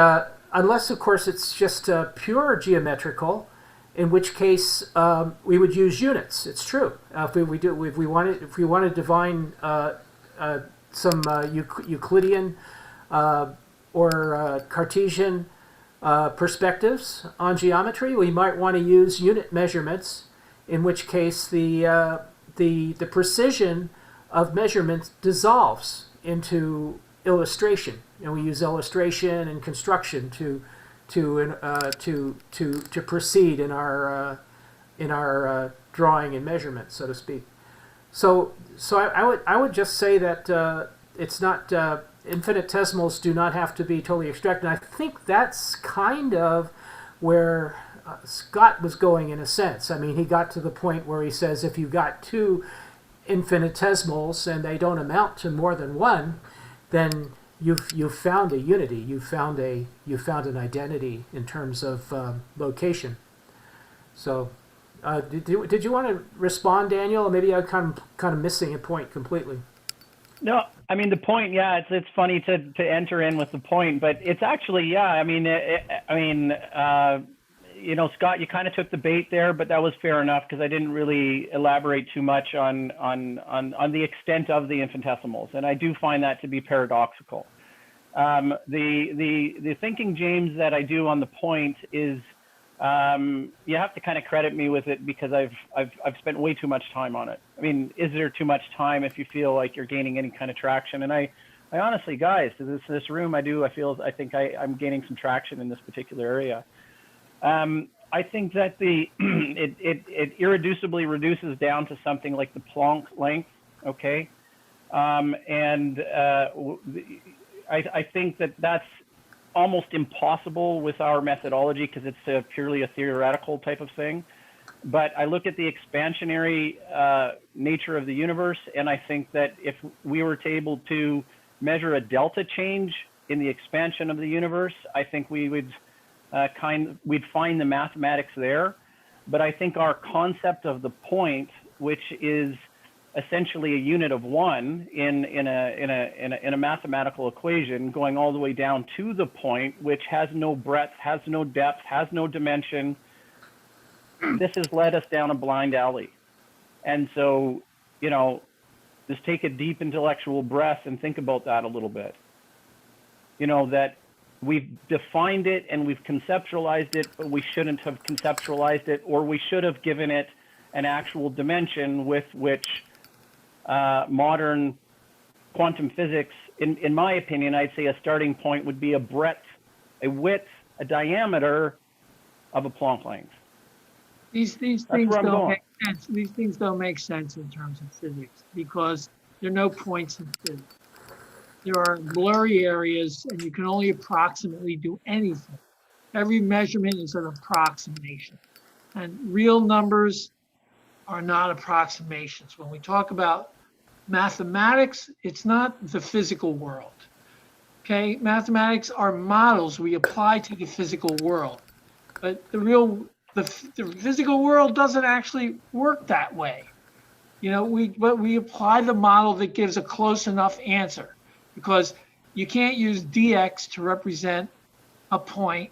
unless, of course, it's just pure geometrical, in which case we would use units. It's true. If we want to define some Euclidean or Cartesian perspectives on geometry, we might want to use unit measurements. In which case the precision of measurements dissolves into illustration, and we use illustration and construction to proceed in our drawing and measurement, so to speak. So I would just say that it's not infinitesimals do not have to be totally abstract, and I think that's kind of where Scott was going in a sense. I mean, he got to the point where he says if you've got 2 infinitesimals and they don't amount to more than 1, then you've found a unity. You found an identity in terms of location. So, did you want to respond, Daniel? Or maybe I'm kind of missing a point completely. No, I mean the point. Yeah, it's funny to enter in with the point, but it's actually Scott, you kind of took the bait there, but that was fair enough because I didn't really elaborate too much on the extent of the infinitesimals, and I do find that to be paradoxical. The thinking, James, that I do on the point is you have to kind of credit me with it because I've spent way too much time on it. I mean, is there too much time if you feel like you're gaining any kind of traction? And I honestly, guys, to this room, I think I'm gaining some traction in this particular area. I think that it irreducibly reduces down to something like the Planck length, okay? I think that that's almost impossible with our methodology because it's purely a theoretical type of thing. But I look at the expansionary nature of the universe, and I think that if we were able to measure a delta change in the expansion of the universe, I think we would we'd find the mathematics there. But I think our concept of the point, which is essentially a unit of one in a mathematical equation, going all the way down to the point, which has no breadth, has no depth, has no dimension. This has led us down a blind alley. And so, you know, just take a deep intellectual breath and think about that a little bit. You know, that we've defined it and we've conceptualized it, but we shouldn't have conceptualized it, or we should have given it an actual dimension with which modern quantum physics, in my opinion, I'd say a starting point would be a breadth, a width, a diameter of a Planck length. These things don't make sense. These things don't make sense in terms of physics because there are no points in physics. There are blurry areas, and you can only approximately do anything. Every measurement is an approximation, and real numbers are not approximations. When we talk about mathematics, it's not the physical world. Okay, mathematics are models we apply to the physical world, but the physical world doesn't actually work that way. You know, we apply the model that gives a close enough answer, because you can't use dx to represent a point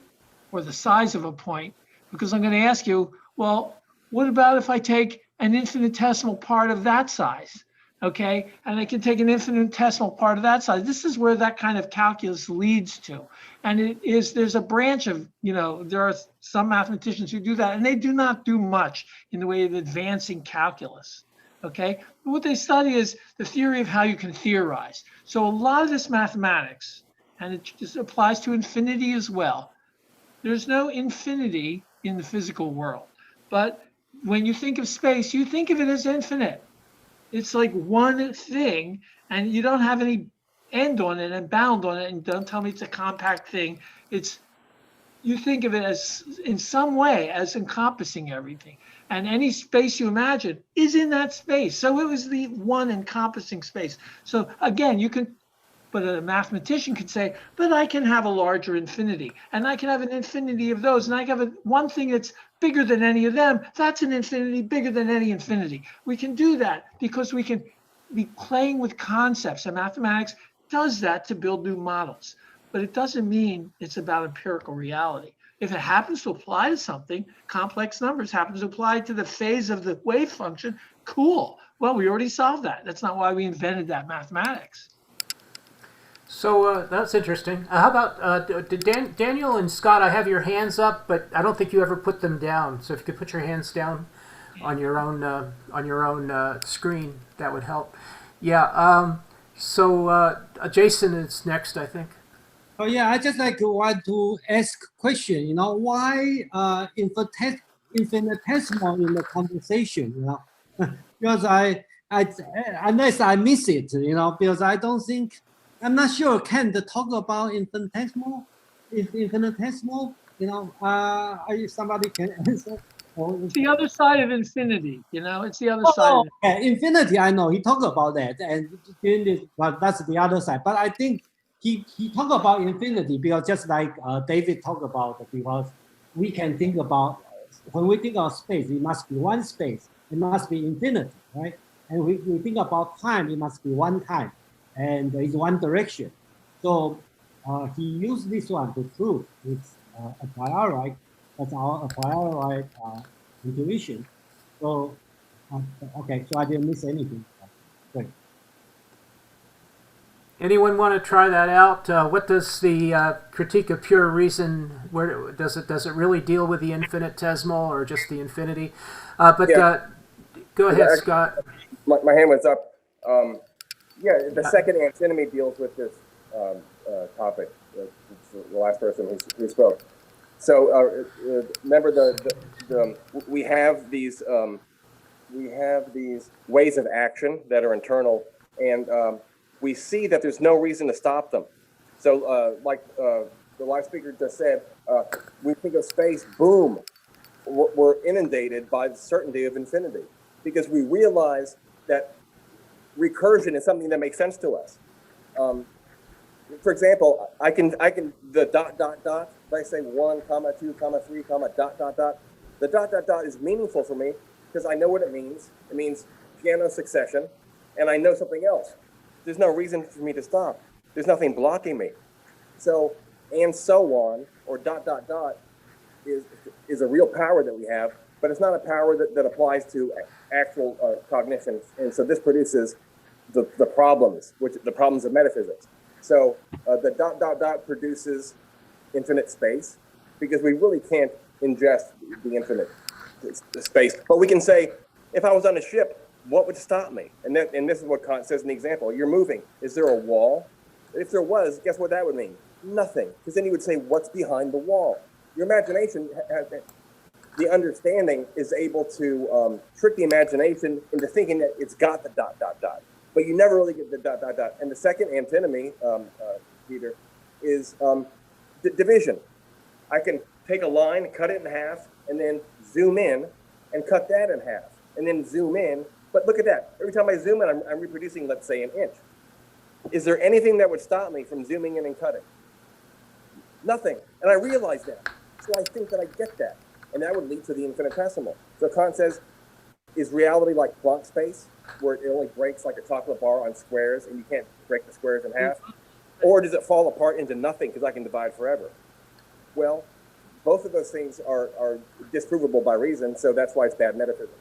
or the size of a point, because I'm going to ask you, well, what about if I take an infinitesimal part of that size? Okay, and I can take an infinitesimal part of that size. This is where that kind of calculus leads to. And there's a branch of, you know, there are some mathematicians who do that, and they do not do much in the way of advancing calculus. Okay, but what they study is the theory of how you can theorize. So a lot of this mathematics, and it just applies to infinity as well. There's no infinity in the physical world, but when you think of space, you think of it as infinite. It's like one thing, and you don't have any end on it and bound on it, and don't tell me it's a compact thing. You think of it as, in some way, as encompassing everything. And any space you imagine is in that space. So it was the one encompassing space. So again, but a mathematician could say, but I can have a larger infinity, and I can have an infinity of those, and I can have one thing that's bigger than any of them. That's an infinity bigger than any infinity. We can do that because we can be playing with concepts, and mathematics does that to build new models. But it doesn't mean it's about empirical reality. If it happens to apply to something, complex numbers happens to apply to the phase of the wave function, cool. Well, we already solved that. That's not why we invented that mathematics. So that's interesting. How about Daniel and Scott? I have your hands up, but I don't think you ever put them down. So if you could put your hands down on your own screen, that would help. Yeah. So Jason is next, I think. Oh yeah, I just want to ask a question. You know, why infinitesimal in the conversation? You know, because I unless I miss it, you know, because I don't think. I'm not sure. Kant talk about infinitesimal? Infinitesimal? You know, somebody can answer. It's the other side of infinity. You know, it's the other side. Okay. Infinity. I know he talked about that, and but that's the other side. But I think he talked about infinity because just like David talked about, because we can think about when we think of space, it must be one space. It must be infinity, right? And we think about time, it must be one time. And it's one direction. So he used this one to prove it's a priori, that's a priori intuition. So, okay, so I didn't miss anything. Great. Anyone want to try that out? What does the critique of pure reason, where does it really deal with the infinitesimal or just the infinity? Go ahead, Scott. My hand was up. Yeah, the second antinomy deals with this topic. The last person who spoke. So remember, we have these ways of action that are internal, and we see that there's no reason to stop them. So like the last speaker just said, we think of space, boom, we're inundated by the certainty of infinity, because we realize that recursion is something that makes sense to us. For example, I can the ... if I say 1, comma 2, comma 3, comma dot dot dot, the dot dot dot is meaningful for me because I know what it means. It means piano succession, and I know something else. There's no reason for me to stop. There's nothing blocking me. So, and so on, or dot dot dot, is a real power that we have, but it's not a power that applies to actual cognition. And so this produces the problems, the problems of metaphysics. So the dot dot dot produces infinite space because we really can't ingest the infinite space. But we can say, if I was on a ship, what would stop me? And this is what Kant says in the example. You're moving. Is there a wall? If there was, guess what that would mean? Nothing. Because then you would say, what's behind the wall? Your imagination, the understanding is able to trick the imagination into thinking that it's got the dot dot dot. But you never really get the dot dot dot. And the second antinomy, Peter, is division. I can take a line, cut it in half, and then zoom in and cut that in half, and then zoom in. But look at that. Every time I zoom in, I'm reproducing, let's say, an inch. Is there anything that would stop me from zooming in and cutting? Nothing. And I realize that. So I think that I get that. And that would lead to the infinitesimal. So Kant says, is reality like Planck space, where it only breaks like a chocolate bar on squares, and you can't break the squares in half? Or does it fall apart into nothing because I can divide forever? Well, both of those things are disprovable by reason, so that's why it's bad metaphysics.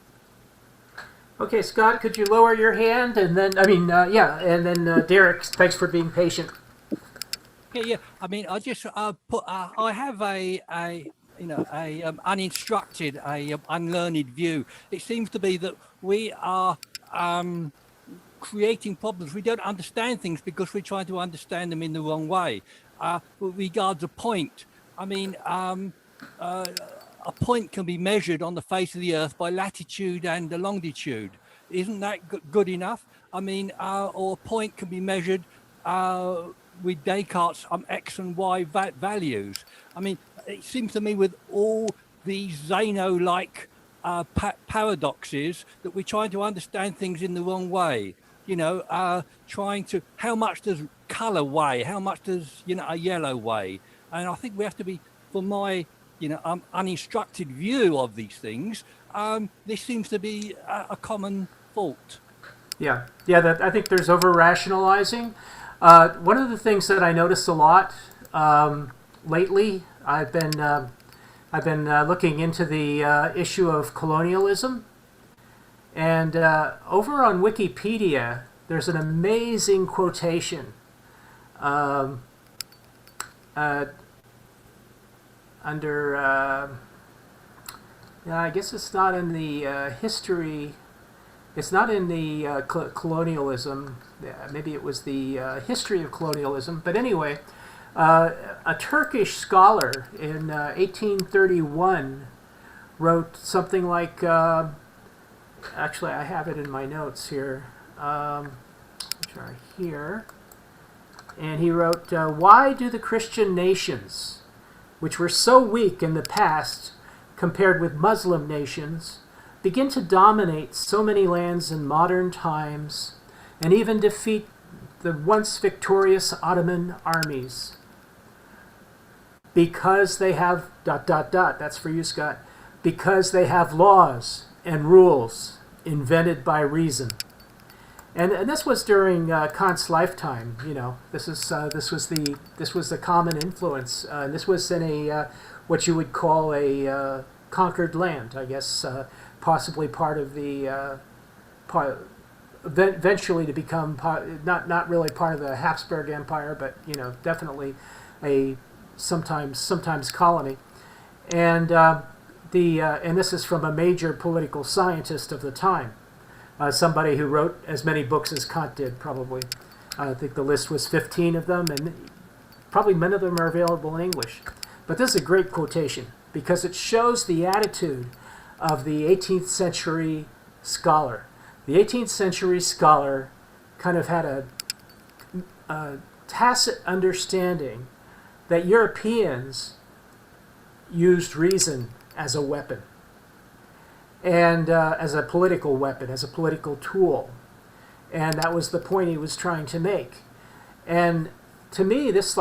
Okay, Scott, could you lower your hand? And then, and then Derek, thanks for being patient. Yeah. I mean, I just put. I have a uninstructed, unlearned view. It seems to be that we are creating problems. We don't understand things because we're trying to understand them in the wrong way. With regard to point, I mean, a point can be measured on the face of the Earth by latitude and the longitude. Isn't that good enough? I mean, or a point can be measured with Descartes' X and Y values. I mean, it seems to me with all these Zeno-like paradoxes that we're trying to understand things in the wrong way. Trying to, how much does color weigh? How much does, a yellow weigh? And I think we have to be, for my, uninstructed view of these things, this seems to be a common fault. Yeah, I think there's over-rationalizing. One of the things that I notice a lot lately, I've been looking into the issue of colonialism, and over on Wikipedia, there's an amazing quotation under, I guess it's not in the history. It's not in the colonialism. Maybe it was the history of colonialism. But anyway, a Turkish scholar in 1831 wrote something like, actually I have it in my notes here, which are here. And he wrote, why do the Christian nations, which were so weak in the past compared with Muslim nations, begin to dominate so many lands in modern times and even defeat the once victorious Ottoman armies? Because they have ... That's for you, Scott. Because they have laws and rules invented by reason. And this was during Kant's lifetime. This was the common influence. This was in a what you would call a conquered land, I guess. Possibly part of the eventually to become not really part of the Habsburg Empire, but definitely a sometimes colony. And and this is from a major political scientist of the time, somebody who wrote as many books as Kant did, probably. I think the list was 15 of them, and probably many of them are available in English. But this is a great quotation because it shows the attitude of the 18th century scholar. The 18th century scholar kind of had a tacit understanding that Europeans used reason as a weapon, and as a political weapon, as a political tool. And that was the point he was trying to make. And to me, this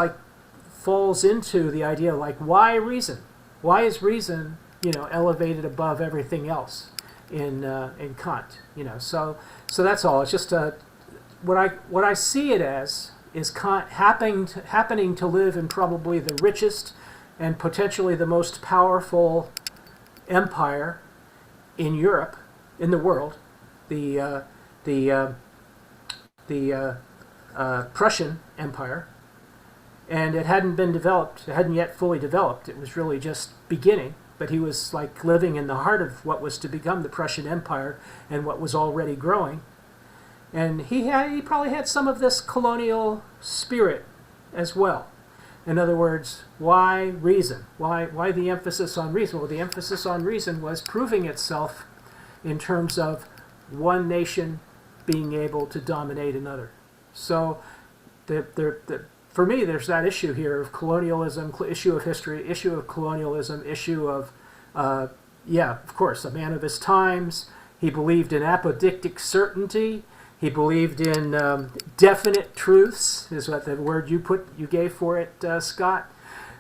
falls into the idea like, why reason? Why is reason, elevated above everything else in Kant? So that's all. It's just what I see it as is Kant happening to live in probably the richest and potentially the most powerful empire in Europe, in the world, the Prussian Empire, and it hadn't been developed. It hadn't yet fully developed. It was really just beginning. But he was like living in the heart of what was to become the Prussian Empire and what was already growing. And he probably had some of this colonial spirit as well. In other words, why reason? Why the emphasis on reason? Well, the emphasis on reason was proving itself in terms of one nation being able to dominate another. So for me, there's that issue here of colonialism, issue of history, issue of colonialism, issue of, of course, a man of his times. He believed in apodictic certainty. He believed in definite truths, is what the word you gave for it, Scott.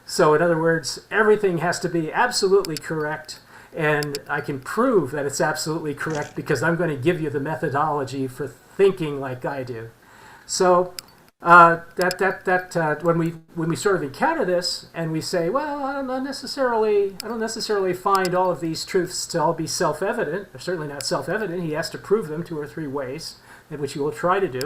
So in other words, everything has to be absolutely correct, and I can prove that it's absolutely correct because I'm going to give you the methodology for thinking like I do. So when we sort of encounter this and we say, well, I don't necessarily find all of these truths to all be self-evident. They're certainly not self-evident. He has to prove them 2 or 3 ways, in which he will try to do.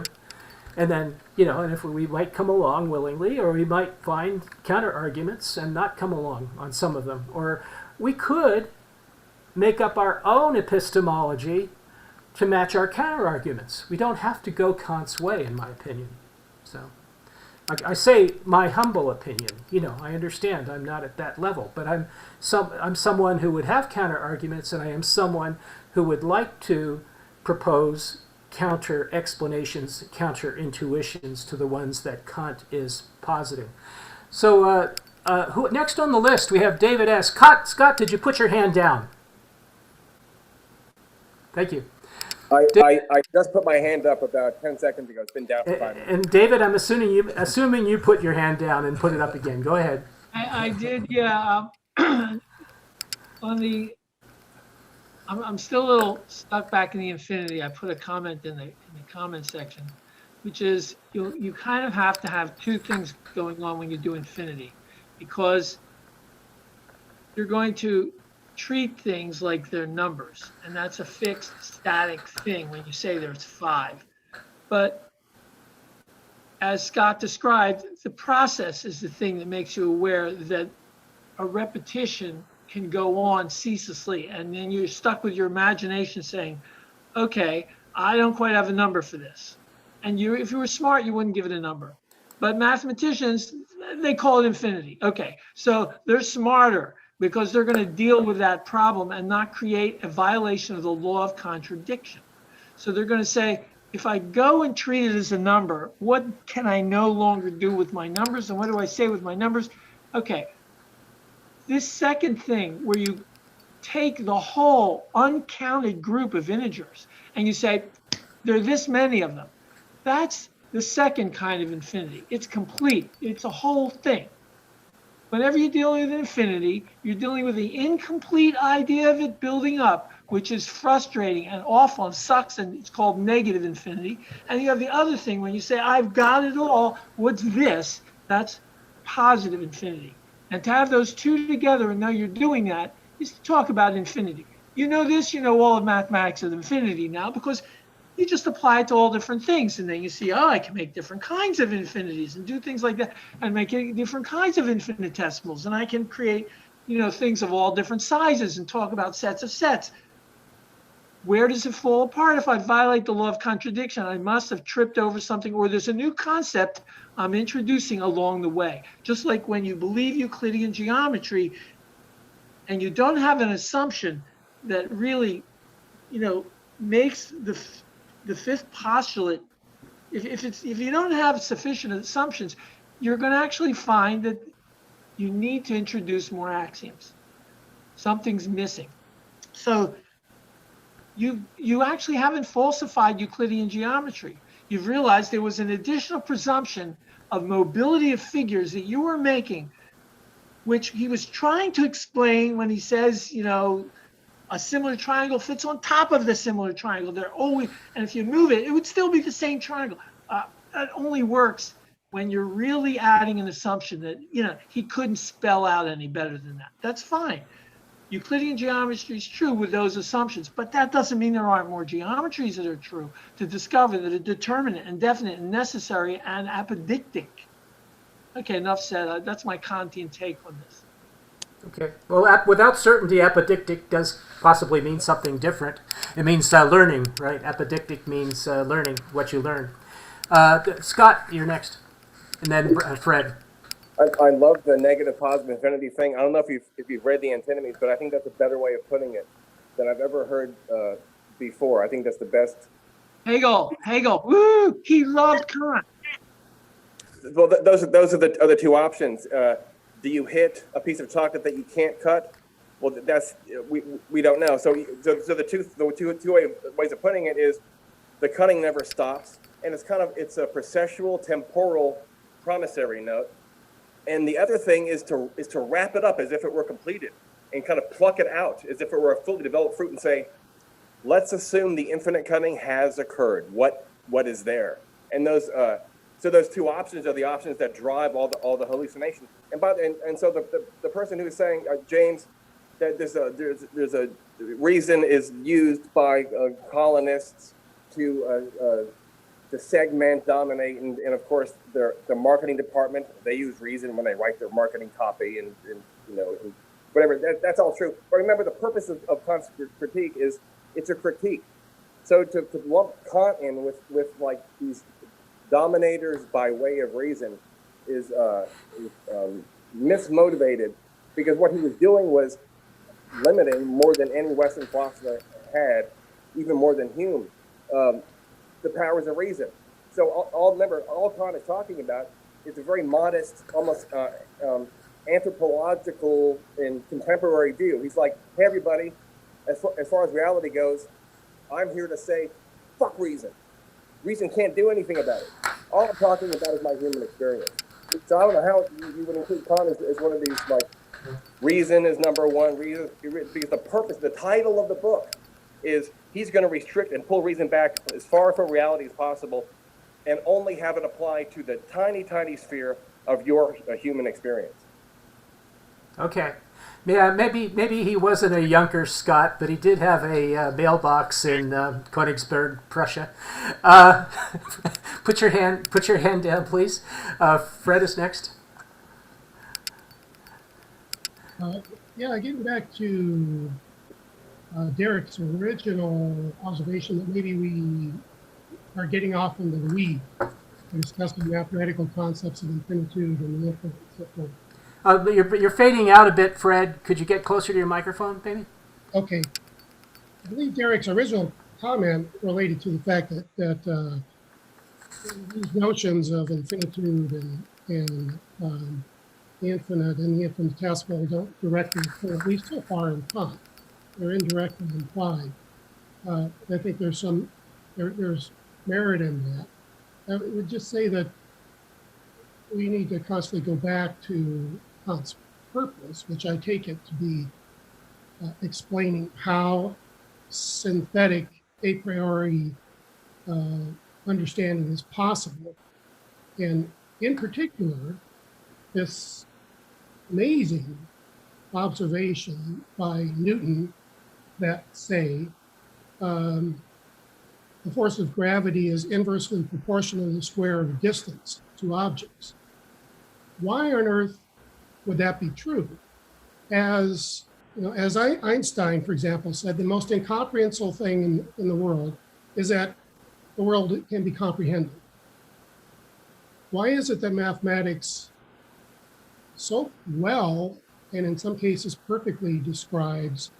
And then, and if we might come along willingly, or we might find counter arguments and not come along on some of them, or we could make up our own epistemology to match our counter arguments. We don't have to go Kant's way, in my opinion. So I say my humble opinion. I understand I'm not at that level, but I'm someone who would have counter arguments, and I am someone who would like to propose counter explanations, counter intuitions to the ones that Kant is positing. So who next on the list? We have David S. Scott, did you put your hand down? Thank you. I just put my hand up about 10 seconds ago. It's been down for 5 minutes. And David, I'm assuming you put your hand down and put it up again. Go ahead. I did, yeah. I'm still a little stuck back in the infinity. I put a comment in the comment section, which is you kind of have to have 2 things going on when you do infinity, because you're going to treat things like they're numbers, and that's a fixed static thing when you say there's 5. But as Scott described, the process is the thing that makes you aware that a repetition can go on ceaselessly, and then you're stuck with your imagination saying, okay, I don't quite have a number for this. And if you were smart, you wouldn't give it a number. But mathematicians, they call it infinity. Okay, so they're smarter because they're going to deal with that problem and not create a violation of the law of contradiction. So they're going to say, if I go and treat it as a number, what can I no longer do with my numbers? And what do I say with my numbers? Okay, this second thing where you take the whole uncounted group of integers and you say, there are this many of them. That's the second kind of infinity. It's complete. It's a whole thing. Whenever you're dealing with infinity, you're dealing with the incomplete idea of it building up, which is frustrating and awful and sucks, and it's called negative infinity. And you have the other thing when you say, I've got it all, what's this? That's positive infinity. And to have those 2 together and know you're doing that is to talk about infinity. You know this, you know all of mathematics of infinity now, because you just apply it to all different things. And then you see, oh, I can make different kinds of infinities and do things like that and make different kinds of infinitesimals. And I can create, things of all different sizes and talk about sets of sets. Where does it fall apart? If I violate the law of contradiction, I must have tripped over something, or there's a new concept I'm introducing along the way. Just like when you believe Euclidean geometry and you don't have an assumption that really, makes the fifth postulate, if you don't have sufficient assumptions, you're going to actually find that you need to introduce more axioms. Something's missing. So you actually haven't falsified Euclidean geometry. You've realized there was an additional presumption of mobility of figures that you were making, which he was trying to explain when he says, a similar triangle fits on top of the similar triangle. They're always, and if you move it, it would still be the same triangle. That only works when you're really adding an assumption that, he couldn't spell out any better than that. That's fine. Euclidean geometry is true with those assumptions, but that doesn't mean there aren't more geometries that are true to discover, that are determinate and definite and necessary and apodictic. Okay, enough said. That's my Kantian take on this. Okay. Well, without certainty, apodictic does possibly mean something different. It means learning, right? Apodictic means learning what you learn. Scott, you're next, and then Fred. I love the negative positive infinity thing. I don't know if you've read the antinomies, but I think that's a better way of putting it than I've ever heard before. I think that's the best. Hegel, woo! He loved Kant. Well, those are the other two options. Do you hit a piece of chocolate that you can't cut? Well, that's we don't know. So the two ways of putting it is the cutting never stops, and it's a processual temporal promissory note. And the other thing is to wrap it up as if it were completed and kind of pluck it out as if it were a fully developed fruit and say, let's assume the infinite cutting has occurred. What is there? And those two options are the options that drive all the hallucination. And so the person who is saying, James, that there's a reason is used by colonists to segment, dominate, and of course the marketing department, they use reason when they write their marketing copy and whatever. That's all true. But remember, the purpose of Kant's critique is it's a critique. So to lump Kant in with like these dominators by way of reason is mismotivated, because what he was doing was limiting more than any Western philosopher had, even more than Hume, the powers of reason. So all Kant is talking about is a very modest, almost anthropological and contemporary view. He's like, hey everybody, as far as reality goes, I'm here to say, fuck reason. Reason can't do anything about it. All I'm talking about is my human experience. So I don't know how you would include Kant as one of these, like, reason is number one, reason, because the title of the book is he's going to restrict and pull reason back as far from reality as possible and only have it apply to the tiny, tiny sphere of your human experience. Okay. Yeah, maybe he wasn't a Junker Scott, but he did have a mailbox in Königsberg, Prussia. Put your hand down, please. Fred is next. Getting back to Derek's original observation that maybe we are getting off into the weeds. We're discussing mathematical concepts of infinitude and the infinite and so forth. You're fading out a bit, Fred. Could you get closer to your microphone, maybe? Okay. I believe Derek's original comment related to the fact that these notions of infinitude and the infinite and the infinitesimal don't directly occur, at least so far in Kant. They're indirectly implied. I think there's merit in that. I would just say that we need to constantly go back to Kant's purpose, which I take it to be explaining how synthetic a priori understanding is possible. And in particular, this amazing observation by Newton that say the force of gravity is inversely proportional to the square of distance to objects. Why on earth would that be true? As Einstein, for example, said, the most incomprehensible thing in the world is that the world can be comprehended. Why is it that mathematics so well, and in some cases perfectly, describes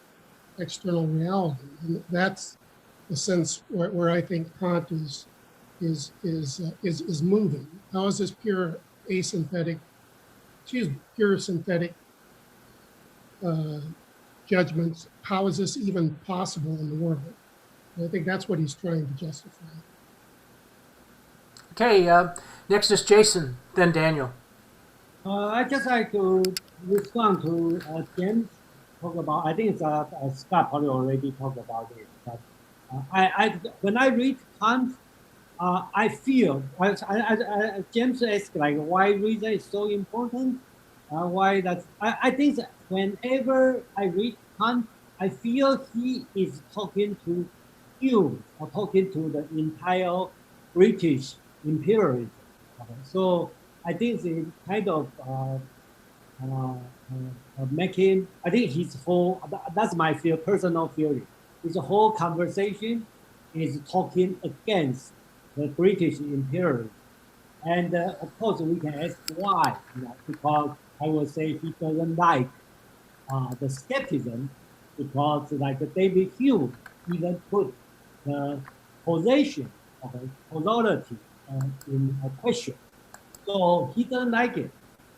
external reality? And that's the sense where I think Kant is moving. How is this pure synthetic judgments? How is this even possible in the world? And I think that's what he's trying to justify. Okay, next is Jason, then Daniel. I just like to respond to James talk about. I think it's Scott probably already talked about it. But when I read Kant, I feel James asked like why reason is so important. Why that I think that whenever I read Kant, I feel he is talking to Hume or talking to the entire British imperialism. So I think it's kind of making. I think his whole. That's my feel, personal feeling. His whole conversation is talking against the British imperialism, and of course we can ask why. Because I will say he doesn't like the skepticism, because like David Hume even put the position of authority in a question. So he doesn't like it.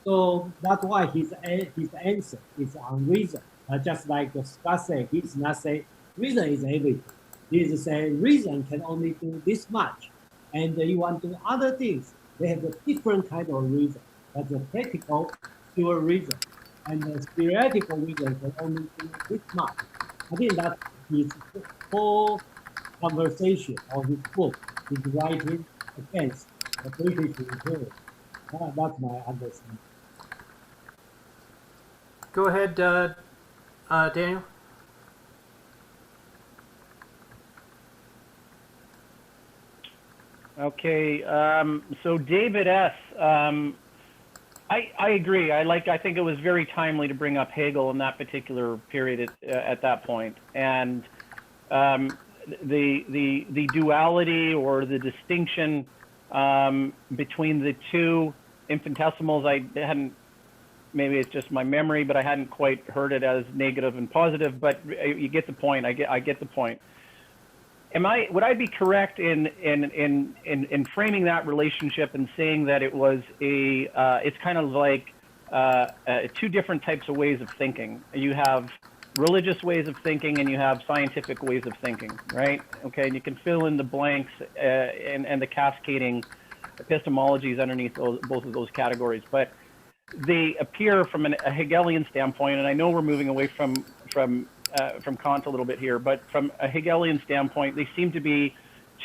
So that's why his answer is on reason. Just like Scott said, he's not saying reason is everything. He's saying reason can only do this much. And you want to do other things. They have a different kind of reason. That's a practical, pure reason. And the theoretical reason can only do this much. I think that his whole conversation or his book is writing against the British imperialism. That's my understanding. Go ahead, Daniel. Okay, so David S. I agree. I think it was very timely to bring up Hegel in that particular period at that point, and the duality or the distinction between the two infinitesimals. I hadn't. Maybe it's just my memory, but I hadn't quite heard it as negative and positive. But you get the point. I get the point. Would I be correct in framing that relationship and saying that it was it's kind of like two different types of ways of thinking? You have religious ways of thinking and you have scientific ways of thinking, right? Okay, and you can fill in the blanks and the cascading epistemologies underneath both of those categories. But they appear from a Hegelian standpoint, and I know we're moving away from Kant a little bit here, but from a Hegelian standpoint, they seem to be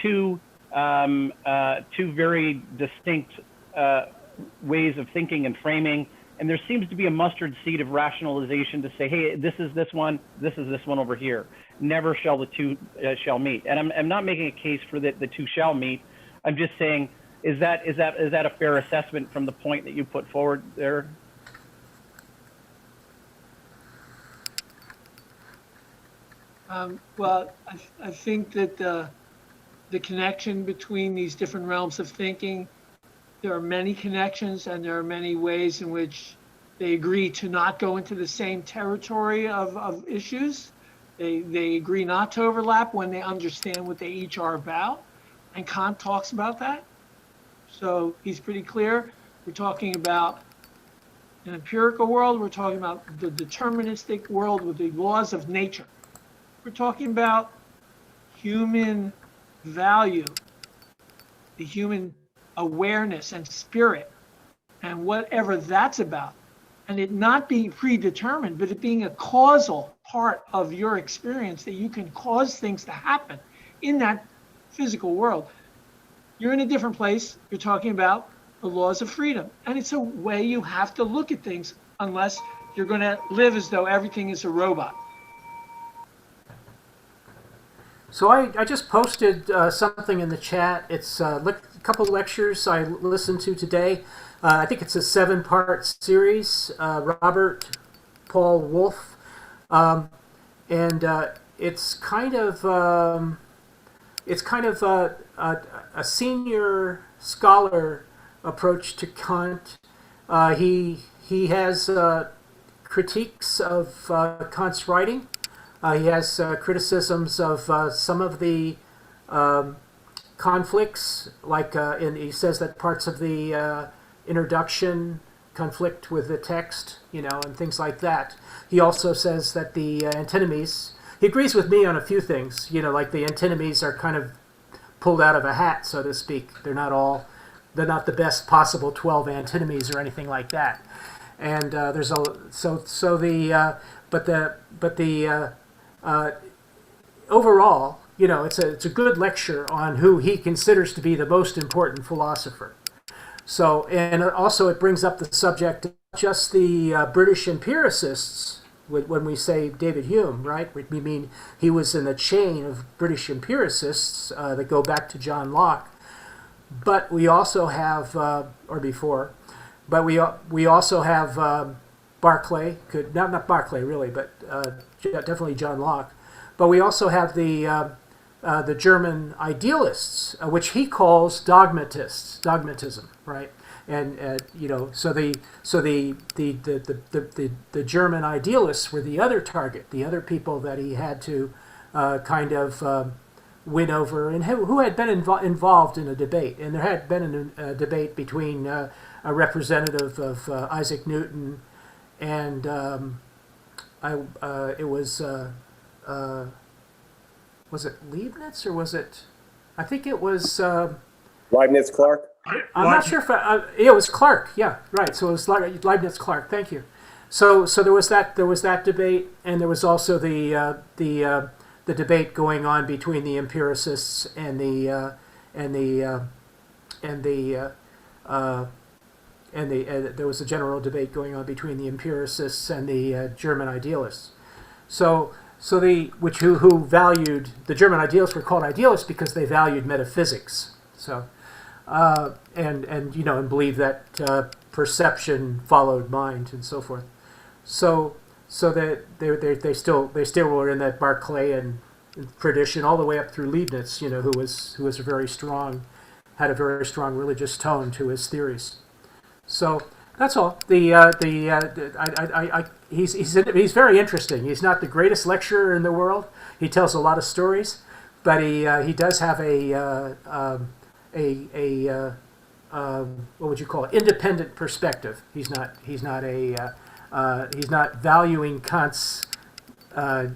two very distinct ways of thinking and framing. And there seems to be a mustard seed of rationalization to say, hey, this is this one over here. Never shall the two shall meet. And I'm not making a case for the two shall meet. I'm just saying, is that a fair assessment from the point that you put forward there? Well, I think that the connection between these different realms of thinking, there are many connections and there are many ways in which they agree to not go into the same territory of issues. They agree not to overlap when they understand what they each are about. And Kant talks about that. So he's pretty clear. We're talking about an empirical world. We're talking about the deterministic world with the laws of nature. We're talking about human value, the human awareness and spirit, and whatever that's about. And it not being predetermined, but it being a causal part of your experience, that you can cause things to happen in that physical world. You're in a different place. You're talking about the laws of freedom. And it's a way you have to look at things, unless you're going to live as though everything is a robot. So I just posted something in the chat. It's a couple lectures I listened to today. I think it's a 7-part series. Robert Paul Wolff, and it's kind of a senior scholar approach to Kant. He has critiques of Kant's writing. He has criticisms of some of the conflicts, like he says that parts of the introduction conflict with the text, and things like that. He also says that the antinomies, he agrees with me on a few things, like the antinomies are kind of pulled out of a hat, so to speak. They're not all they're not the best possible 12 antinomies or anything like that. And there's a so the but the overall, it's a good lecture on who he considers to be the most important philosopher. So, and also it brings up the subject of just the British empiricists. When we say David Hume, right, we mean he was in a chain of British empiricists that go back to John Locke. But we also have, or before, but we also have Berkeley, not Berkeley really, but definitely John Locke. But we also have the German idealists, which he calls dogmatism, right? And so the German idealists were the other target, the other people that he had to kind of win over, and who had been involved in a debate. And there had been a debate between a representative of Isaac Newton and it was it Leibniz or was it? I think it was Leibniz Clark. I'm not sure if it was Clark. Yeah, right. So it was Leibniz Clark. Thank you. So there was that debate, and there was also the debate going on between the empiricists and there was a general debate going on between the empiricists and the German idealists. So who valued, the German idealists were called idealists because they valued metaphysics. So and believed that perception followed mind and so forth. So that they still were in that Berkeleyan tradition all the way up through Leibniz, who was had a very strong religious tone to his theories. So that's all. He's very interesting. He's not the greatest lecturer in the world. He tells a lot of stories, but he does have a what would you call it? Independent perspective. He's not valuing Kant's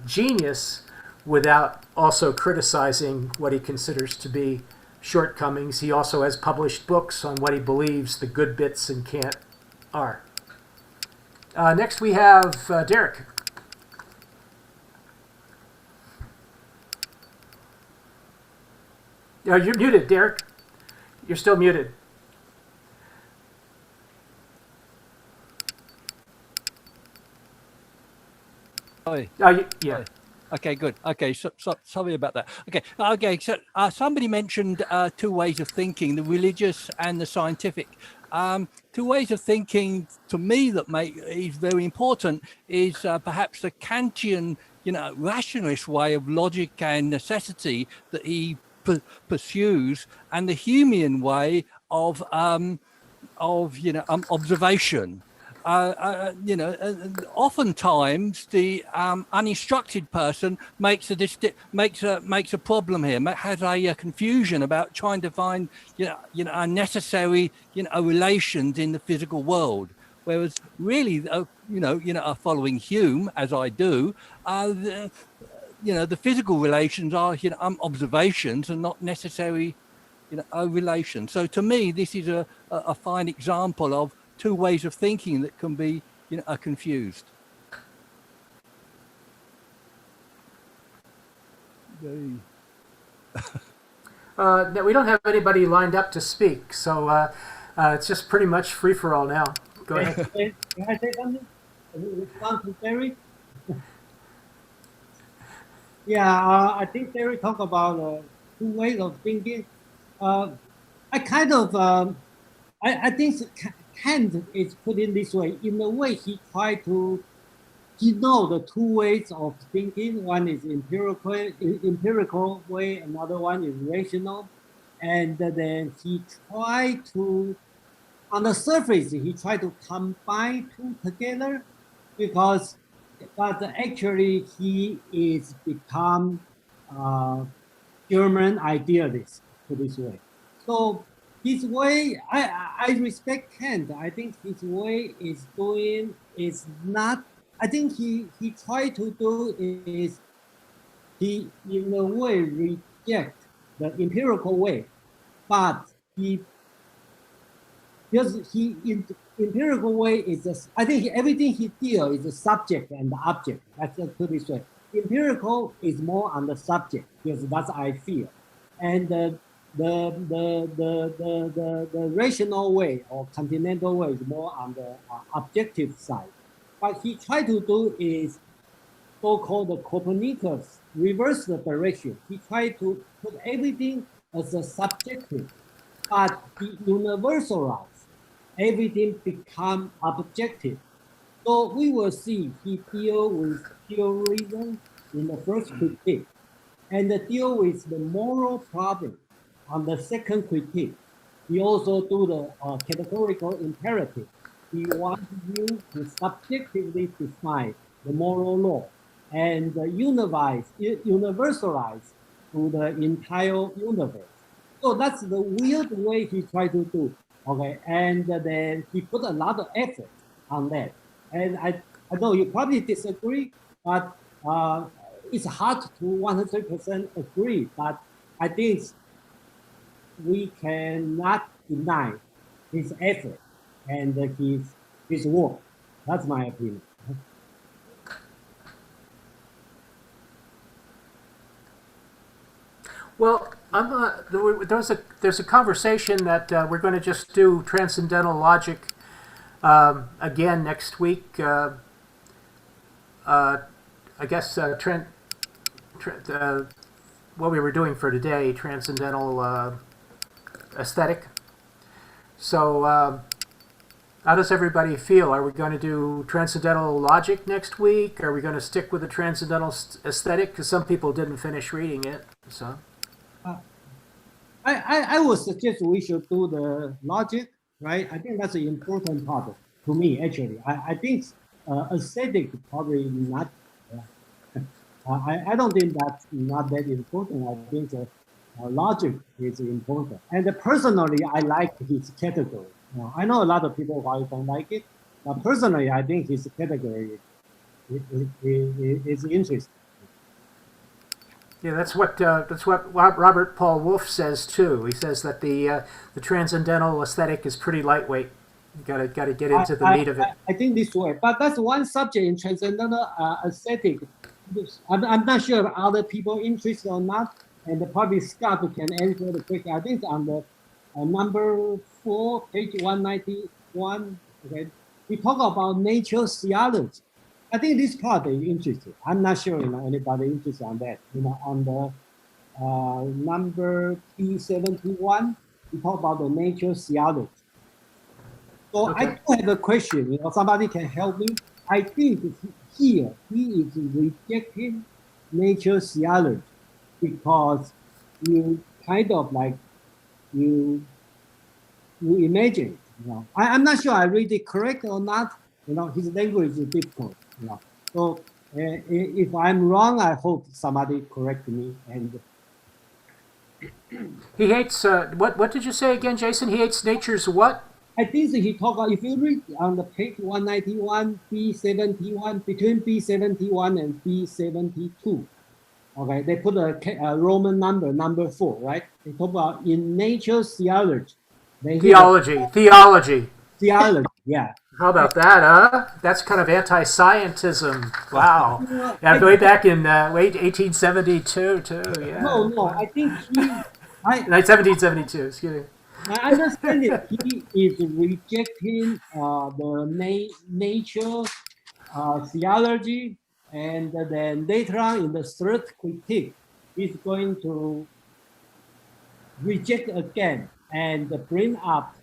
genius without also criticizing what he considers to be shortcomings. He also has published books on what he believes the good bits in Kant are. Next we have Derek. You're muted, Derek. You're still muted. Sorry. Yeah. Okay, good. Okay, so sorry about that. Okay. So somebody mentioned two ways of thinking: the religious and the scientific. Two ways of thinking to me that is very important is perhaps the Kantian, rationalist way of logic and necessity that he pursues, and the Humean way of observation. Oftentimes the uninstructed person makes a problem here, has a confusion about trying to find unnecessary relations in the physical world, whereas really following Hume, as I do, the physical relations are observations and not necessary relations. So to me, this is a fine example of two ways of thinking that can be are confused. No, we don't have anybody lined up to speak, so it's just pretty much free for all now. Go ahead. Can I say something? Respond to Terry? Yeah, I think Terry talked about two ways of thinking. I think Kant is put in this way. In a way, he tried to denote the two ways of thinking. One is empirical way, another one is rational. And then he tried to, on the surface, he tried to combine two together but actually he is become German idealist, put this way. So his way, I respect Kant. I think his way is not, I think he tried to do is he in a way reject the empirical way, but he because empirical way is just, I think everything he deal is a subject and the object. That's put this way. Empirical is more on the subject because that's I feel, and the rational way or continental way is more on the objective side. What he tried to do is so-called the Copernicus reverse the direction. He tried to put everything as a subjective, but he universalized everything become objective. So we will see he deal with pure reason in the first critique, and deal with the moral problem on the second critique. He also do the categorical imperative. He wants you to subjectively define the moral law and universalize to the entire universe. So that's the weird way he tried to do. Okay, and then he put a lot of effort on that. And I know you probably disagree, but it's hard to 100% agree. But I think we cannot deny his effort and his work. That's my opinion. Well, there's a conversation that we're going to just do transcendental logic again next week. I guess what we were doing for today, transcendental aesthetic. So how does everybody feel? Are we going to do transcendental logic next week? Are we going to stick with the transcendental aesthetic? Because some people didn't finish reading it. So I would suggest we should do the logic, right? I think that's an important part to me, actually. I think aesthetic probably not. I don't think that's not that important. I think logic is important. And personally, I like his category. I know a lot of people who don't like it, but personally, I think his category is interesting. yeah, that's what Robert Paul Wolff says too. He says that the transcendental aesthetic is pretty lightweight. You gotta get into the meat of it. I think this way, but that's one subject in transcendental aesthetic. I'm not sure if other people interested or not, and probably Scott can answer the question. I think it's on the number 4, page 191. Okay, we talk about nature theology. I think this part is interesting. I'm not sure anybody interested on that. On the number P71, we talk about the nature theology. So okay. I do have a question. Somebody can help me. I think here he is rejecting nature theology because you kind of like you imagine. I'm not sure I read it correct or not. His language is difficult. So if I'm wrong, I hope somebody correct me. And he hates what did you say again, Jason? He hates nature's what? I think he talk. If you read on the page 191, B71, between B71 and B72, okay, they put a Roman number 4, right? They talk about in nature theology. Theology, yeah. How about that, huh? That's kind of anti-scientism. Wow. Yeah, way back in 1872, too. Yeah. No, I think 1772, excuse me. I understand it. He is rejecting the nature theology, and then later on in the third critique, he's going to reject again and bring up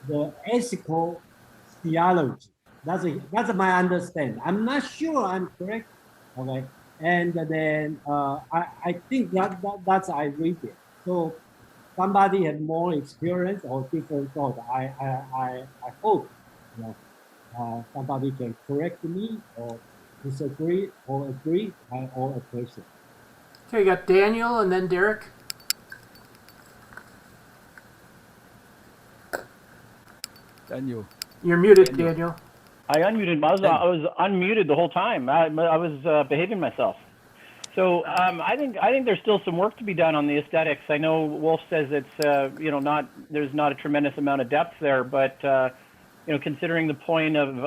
the ethical theology. That's my understanding. I'm not sure I'm correct. Okay, and then I think that's I read it. So somebody has more experience or different thought. I hope somebody can correct me or disagree or agree or appreciate. Okay, you got Daniel and then Derek. Daniel. You're muted, Daniel. I unmuted. I was unmuted the whole time. I was behaving myself. So I think there's still some work to be done on the aesthetics. I know Wolf says it's there's not a tremendous amount of depth there, but considering the point of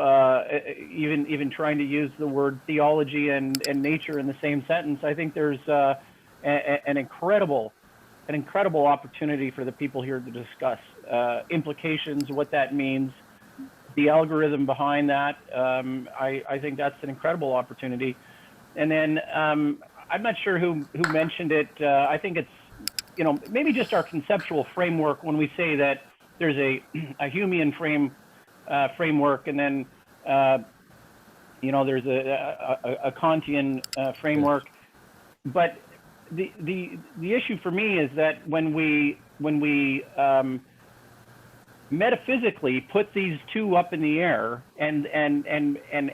even trying to use the word theology and nature in the same sentence, I think there's an incredible opportunity for the people here to discuss implications, what that means, the algorithm behind that. I think that's an incredible opportunity. And then I'm not sure who mentioned it. I think it's, maybe just our conceptual framework when we say that there's a Humean framework, and then, there's a Kantian framework. But the issue for me is that when we metaphysically put these two up in the air and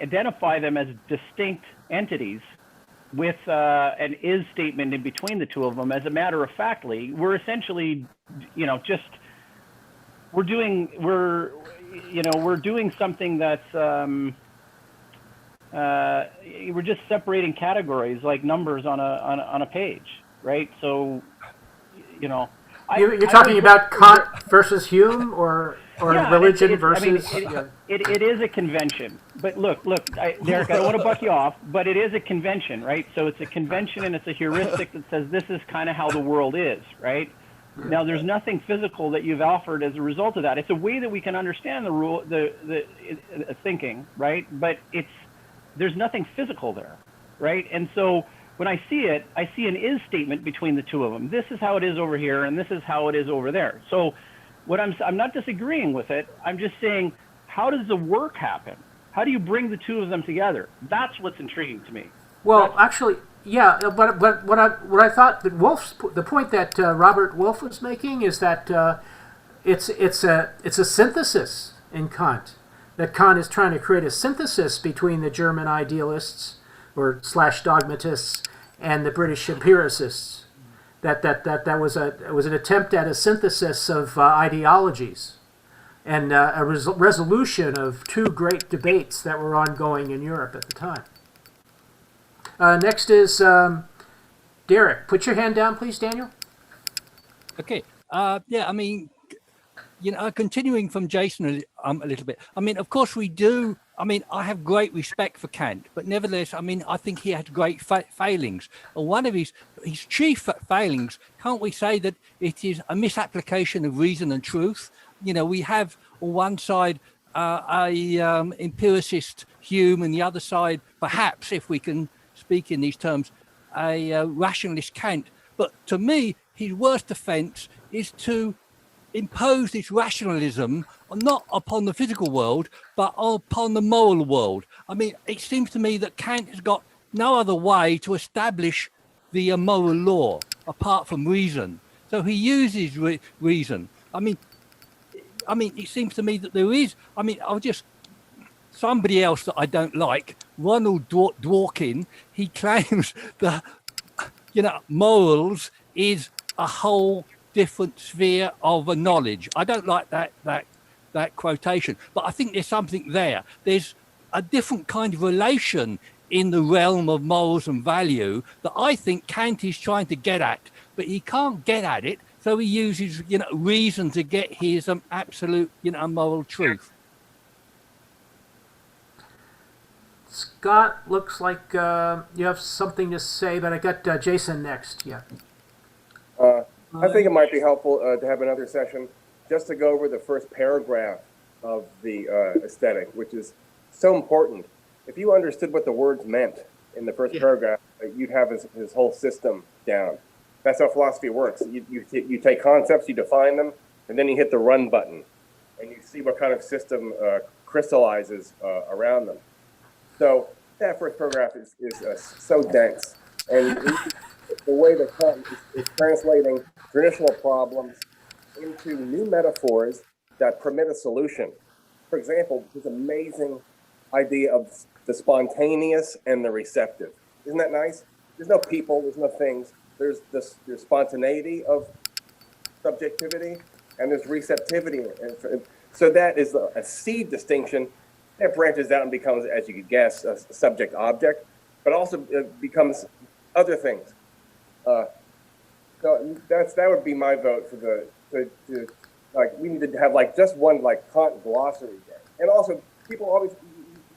identify them as distinct entities with an is statement in between the two of them, as a matter of factly, we're essentially, we're doing something that's we're just separating categories like numbers on a page, right? So, you're talking about Kant versus Hume, or religion versus. It is a convention, but look, Derek, I don't want to buck you off, but it is a convention, right? So it's a convention and it's a heuristic that says this is kind of how the world is, right? Now, there's nothing physical that you've offered as a result of that. It's a way that we can understand the thinking, right? But there's nothing physical there, right? And so when I see it, I see an is statement between the two of them. This is how it is over here, and this is how it is over there. So what I'm not disagreeing with it. I'm just saying, how does the work happen? How do you bring the two of them together? That's what's intriguing to me. Well, actually, yeah, but what I thought that the point that Robert Wolff was making is that it's a synthesis in Kant. That Kant is trying to create a synthesis between the German idealists or / dogmatists and the British empiricists. That was an attempt at a synthesis of ideologies and a resolution of two great debates that were ongoing in Europe at the time. Next is Derek. Put your hand down, please, Daniel. Okay. Yeah, I mean, continuing from Jason a little bit. I mean, of course we do. I mean, I have great respect for Kant, but nevertheless, I mean, I think he had great failings. And one of his chief failings, can't we say that it is a misapplication of reason and truth? We have on one side empiricist Hume, and the other side, perhaps, if we can speak in these terms, a rationalist Kant. But to me, his worst offence is to impose this rationalism not upon the physical world, but upon the moral world. I mean, it seems to me that Kant has got no other way to establish the moral law apart from reason. So he uses reason. I mean, it seems to me that there is. I mean, somebody else that I don't like, Ronald Dworkin. He claims that morals is a whole different sphere of knowledge. I don't like that quotation, but I think there's something there. There's a different kind of relation in the realm of morals and value that I think Kant is trying to get at, but he can't get at it, so he uses reason to get his absolute moral truth. Scott, looks like you have something to say, but I got Jason next. Yeah. I think it might be helpful to have another session just to go over the first paragraph of the aesthetic, which is so important. If you understood what the words meant in the first paragraph, you'd have his whole system down. That's how philosophy works. You take concepts, you define them, and then you hit the run button, and you see what kind of system crystallizes around them. So that first paragraph is so dense, and the way that Kant is translating traditional problems into new metaphors that permit a solution. For example, this amazing idea of the spontaneous and the receptive. Isn't that nice? There's no people, there's no things. There's spontaneity of subjectivity, and there's receptivity. And so that is a seed distinction that branches out and becomes, as you could guess, a subject-object, but also becomes other things. So that would be my vote for the like we need to have like just one like Kant glossary day. And also people always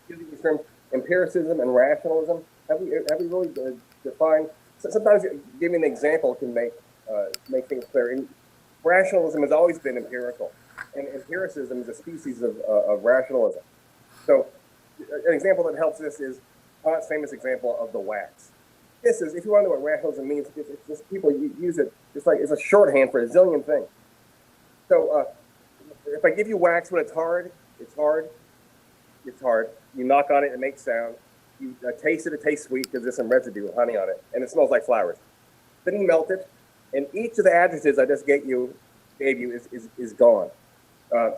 use these terms empiricism and rationalism. Have we really defined? So sometimes giving an example can make things clear. And rationalism has always been empirical, and empiricism is a species of rationalism. So an example that helps this is Kant's famous example of the wax. This is, if you want to know what rationalism means, it's just people use it just like it's a shorthand for a zillion things. So if I give you wax when it's hard, it's hard. It's hard. You knock on it, it makes sound. You taste it tastes sweet because there's some residue of honey on it, and it smells like flowers. Then you melt it, and each of the adjectives I just gave you is gone.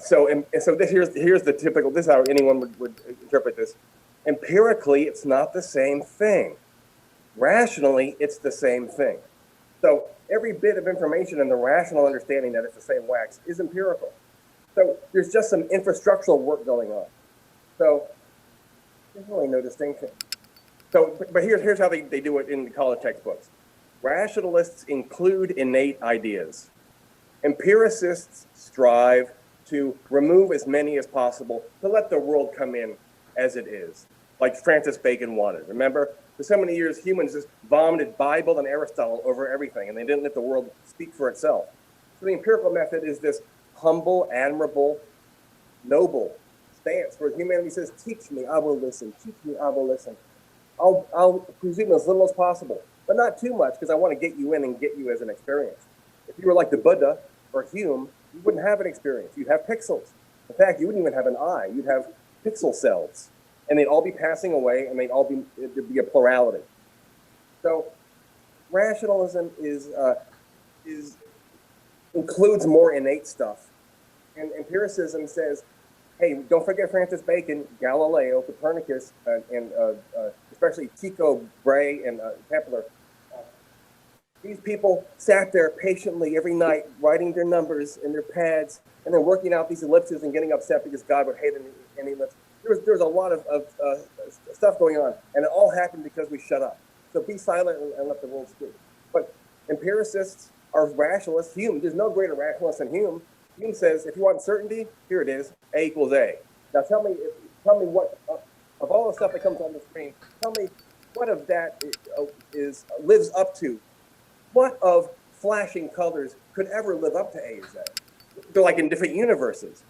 So here's the typical. This is how anyone would interpret this. Empirically, it's not the same thing. Rationally, it's the same thing. So every bit of information in the rational understanding that it's the same wax is empirical. So there's just some infrastructural work going on. So there's really no distinction. So, but here's how they do it in the college textbooks. Rationalists include innate ideas. Empiricists strive to remove as many as possible to let the world come in as it is, like Francis Bacon wanted. Remember, for so many years, humans just vomited Bible and Aristotle over everything, and they didn't let the world speak for itself. So the empirical method is this humble, admirable, noble stance where humanity says, teach me, I will listen. Teach me, I will listen. I'll presume as little as possible, but not too much because I want to get you in and get you as an experience. If you were like the Buddha or Hume, you wouldn't have an experience. You'd have pixels. In fact, you wouldn't even have an eye. You'd have pixel cells, and they'd all be passing away, and it'd be a plurality. So rationalism includes more innate stuff, and empiricism says, hey, don't forget Francis Bacon, Galileo, Copernicus, and especially Tycho Brahe and Kepler. These people sat there patiently every night, writing their numbers in their pads, and then working out these ellipses and getting upset because God would hate any ellipse. There was a lot of stuff going on, and it all happened because we shut up. So be silent and let the world speak. But empiricists are rationalists. Hume, there's no greater rationalist than Hume. Hume says, if you want certainty, here it is, A equals A. Now tell me what, of all the stuff that comes on the screen, tell me what of that lives up to. What of flashing colors could ever live up to A or Z? They're like in different universes.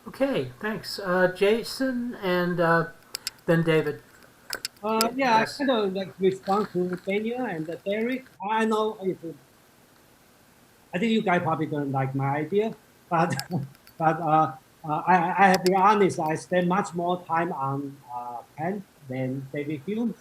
Okay, thanks. Jason and then David. Yeah, yes. I kind of like respond to Daniel and Derek. I know I think you guys probably don't like my idea, but I have to be honest. I spend much more time on Kant than David Hume.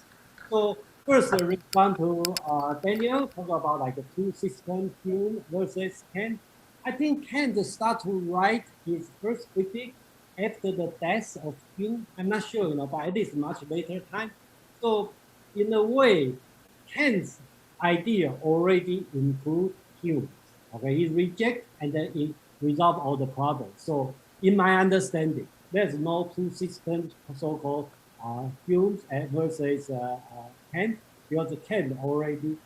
So first, respond to Daniel, talk about like the two systems, Hume versus Kant. I think Kant started to write his first critique after the death of Hume. I'm not sure, but it is much later time. So in a way, Kant's idea already include Hume. Okay, he reject and then he resolve all the problems. So in my understanding, there's no two systems, so-called Hume versus Kant, because Kant already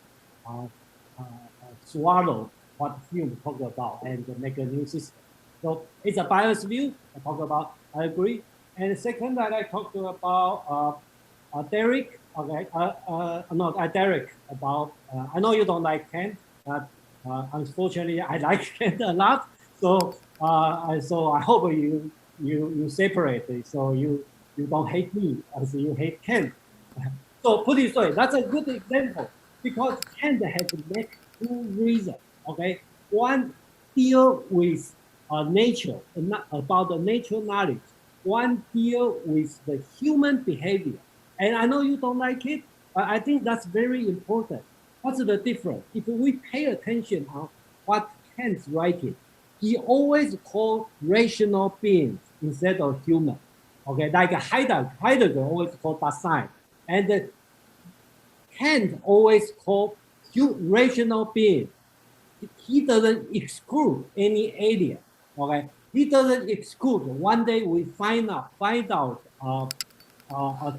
swallowed what Hume talked about and make a new system. So it's a biased view. I agree. And second, that I talked about Derek. Okay, Derek about. I know you don't like Kant, but unfortunately, I like Kant a lot. So I hope you separate it. So you don't hate me as you hate Kant. So put it this way, that's a good example because Kant has to make two reasons. Okay, one deal with nature, not about the natural knowledge. One deal with the human behavior. And I know you don't like it, but I think that's very important. What's the difference? If we pay attention on what Kant's writing, he always called rational beings instead of human. Okay, like Heidegger always called Dasein. And Kant always called rational beings. He doesn't exclude any alien. Okay, he doesn't exclude. One day we find out a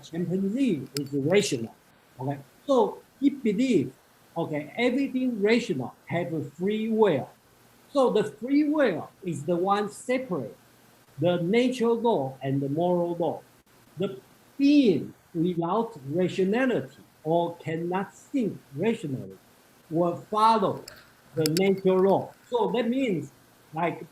chimpanzee is rational. Okay, so he believed, okay, everything rational have a free will. So the free will is the one separate the natural law and the moral law. The being without rationality or cannot think rationally will follow the natural law. So that means like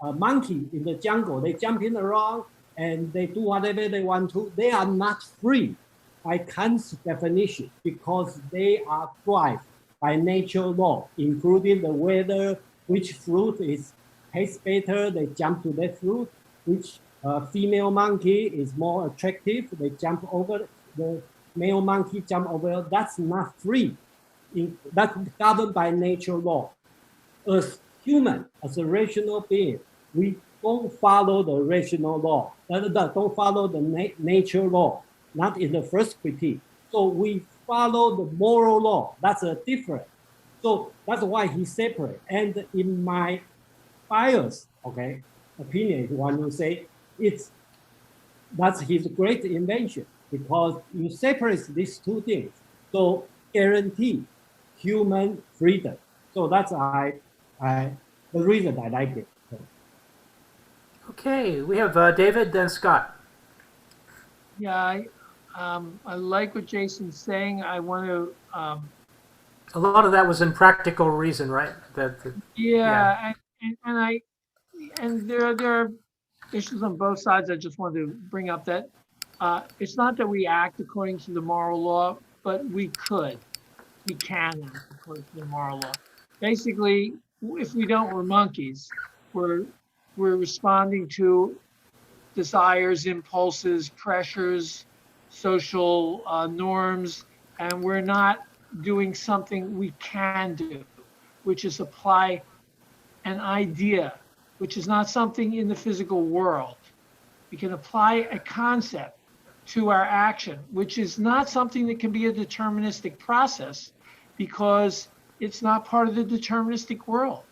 a monkey in the jungle, they jumping around and they do whatever they want to. They are not free by Kant's definition because they are driven by natural law, including the weather, which fruit is tastes better, they jump to that fruit, which female monkey is more attractive, they jump over the male monkey jump over. That's not free. That's governed by natural law. As human, as a rational being, we don't follow the rational law, don't follow the nature law, not in the first critique. So we follow the moral law. That's a different. So that's why he separate. And in my bias, okay, opinion, if you want to say, that's his great invention because you separate these two things. So guarantee human freedom. So that's the reason I like it. Okay, we have David, then Scott. Yeah, I like what Jason's saying. I want to. A lot of that was in practical reason, right? Yeah, and there are issues on both sides. I just wanted to bring up that it's not that we act according to the moral law, but we can act according to the moral law. Basically, if we don't, we're monkeys. We're responding to desires, impulses, pressures, social norms, and we're not doing something we can do, which is apply an idea, which is not something in the physical world. We can apply a concept to our action, which is not something that can be a deterministic process because it's not part of the deterministic world.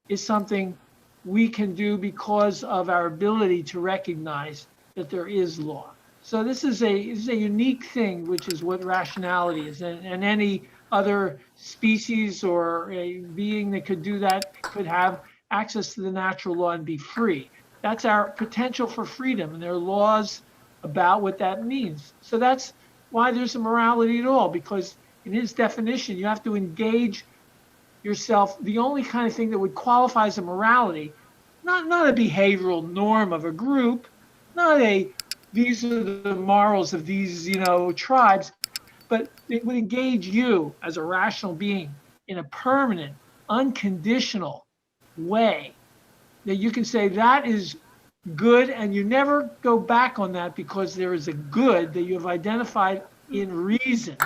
It's something we can do because of our ability to recognize that there is law. So this is a unique thing, which is what rationality is. And any other species or a being that could do that could have access to the natural law and be free. That's our potential for freedom. And there are laws about what that means. So that's why there's a morality at all, because in his definition, you have to engage yourself. The only kind of thing that would qualify as a morality, not a behavioral norm of a group, not these are the morals of these, tribes, but it would engage you as a rational being in a permanent, unconditional way that you can say that is good, and you never go back on that because there is a good that you have identified in reason.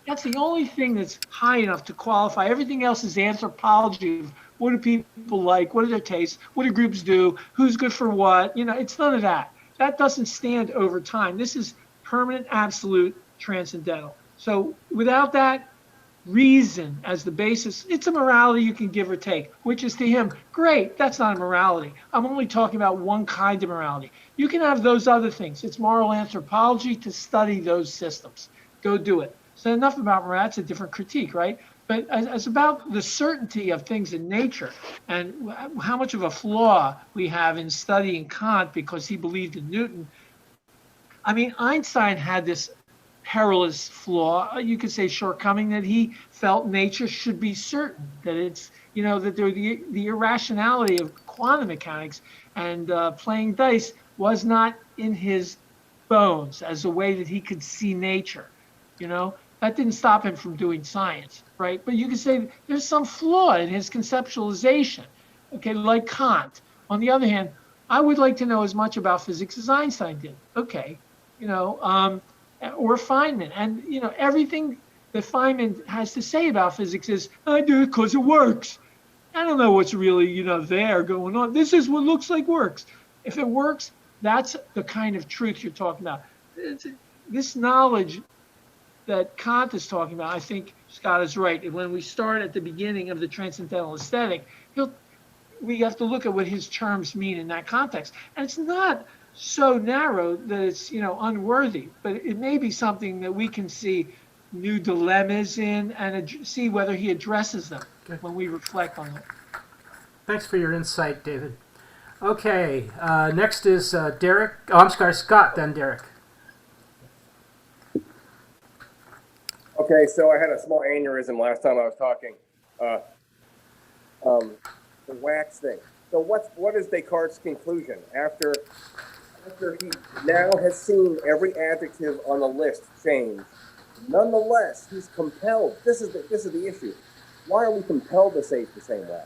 That's the only thing that's high enough to qualify. Everything else is anthropology. What do people like? What are their tastes? What do groups do? Who's good for what? It's none of that. That doesn't stand over time. This is permanent, absolute, transcendental. So without that reason as the basis, it's a morality you can give or take, which is to him, great, that's not a morality. I'm only talking about one kind of morality. You can have those other things. It's moral anthropology to study those systems. Go do it. So enough about morality, that's a different critique, right? But as about the certainty of things in nature and how much of a flaw we have in studying Kant because he believed in Newton. I mean, Einstein had this perilous flaw, you could say shortcoming, that he felt nature should be certain, that it's, that the irrationality of quantum mechanics and playing dice was not in his bones as a way that he could see nature. That didn't stop him from doing science, right? But you could say there's some flaw in his conceptualization, okay, like Kant. On the other hand, I would like to know as much about physics as Einstein did. Okay, or Feynman. And, everything that Feynman has to say about physics is, I do it because it works. I don't know what's really, there going on. This is what looks like works. If it works, that's the kind of truth you're talking about. This knowledge that Kant is talking about, I think Scott is right. And when we start at the beginning of the transcendental aesthetic, we have to look at what his terms mean in that context. And it's not so narrow that it's, unworthy, but it may be something that we can see new dilemmas in and see whether he addresses them when we reflect on it. Thanks for your insight, David. Okay, next is Derek. Oh, I'm sorry, Scott, then Derek. Okay, so I had a small aneurysm last time I was talking. The wax thing. So what is Descartes' conclusion after he now has seen every adjective on the list change? Nonetheless, he's compelled. This is the issue. Why are we compelled to say it the same way?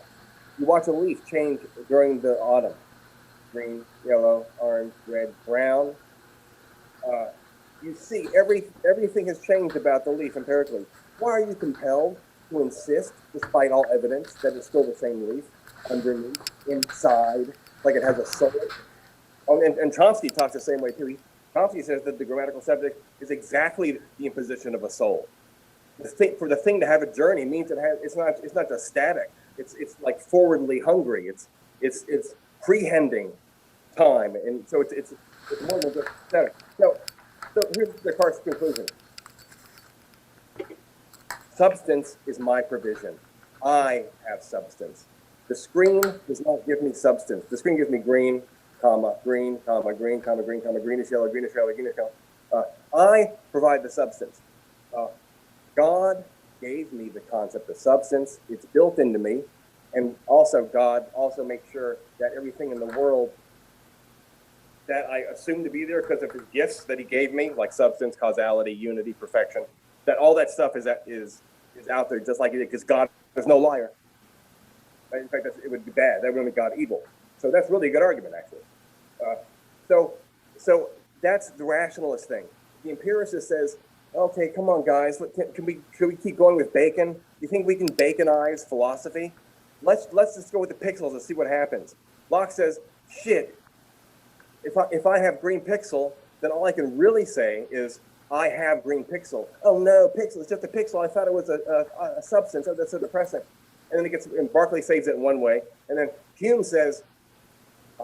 You watch a leaf change during the autumn: green, yellow, orange, red, brown. You see everything has changed about the leaf empirically. Why are you compelled to insist, despite all evidence, that it's still the same leaf underneath, inside, like it has a soul? Oh, and Chomsky talks the same way too. Chomsky says that the grammatical subject is exactly the imposition of a soul. For the thing to have a journey means it's not just static. It's like forwardly hungry. It's prehending time, and so it's more than just static. So here's Descartes' conclusion. Substance is my provision. I have substance. The screen does not give me substance. The screen gives me green, green, green, green, greenish yellow, greenish yellow, greenish yellow. I provide the substance. God gave me the concept of substance. It's built into me. And also God also makes sure that everything in the world that I assume to be there because of his gifts that he gave me, like substance, causality, unity, perfection, that all that stuff is out there just like it is, because God is no liar. In fact, it would be bad. That would make God evil. So that's really a good argument, actually. So that's the rationalist thing. The empiricist says, okay, come on, guys. Can we keep going with Bacon? Do you think we can Baconize philosophy? Let's just go with the pixels and see what happens. Locke says, shit. If I have green pixel, then all I can really say is I have green pixel. Oh no, pixel, it's just a pixel. I thought it was a substance. Oh, that's so depressing. And then and Berkeley saves it in one way. And then Hume says,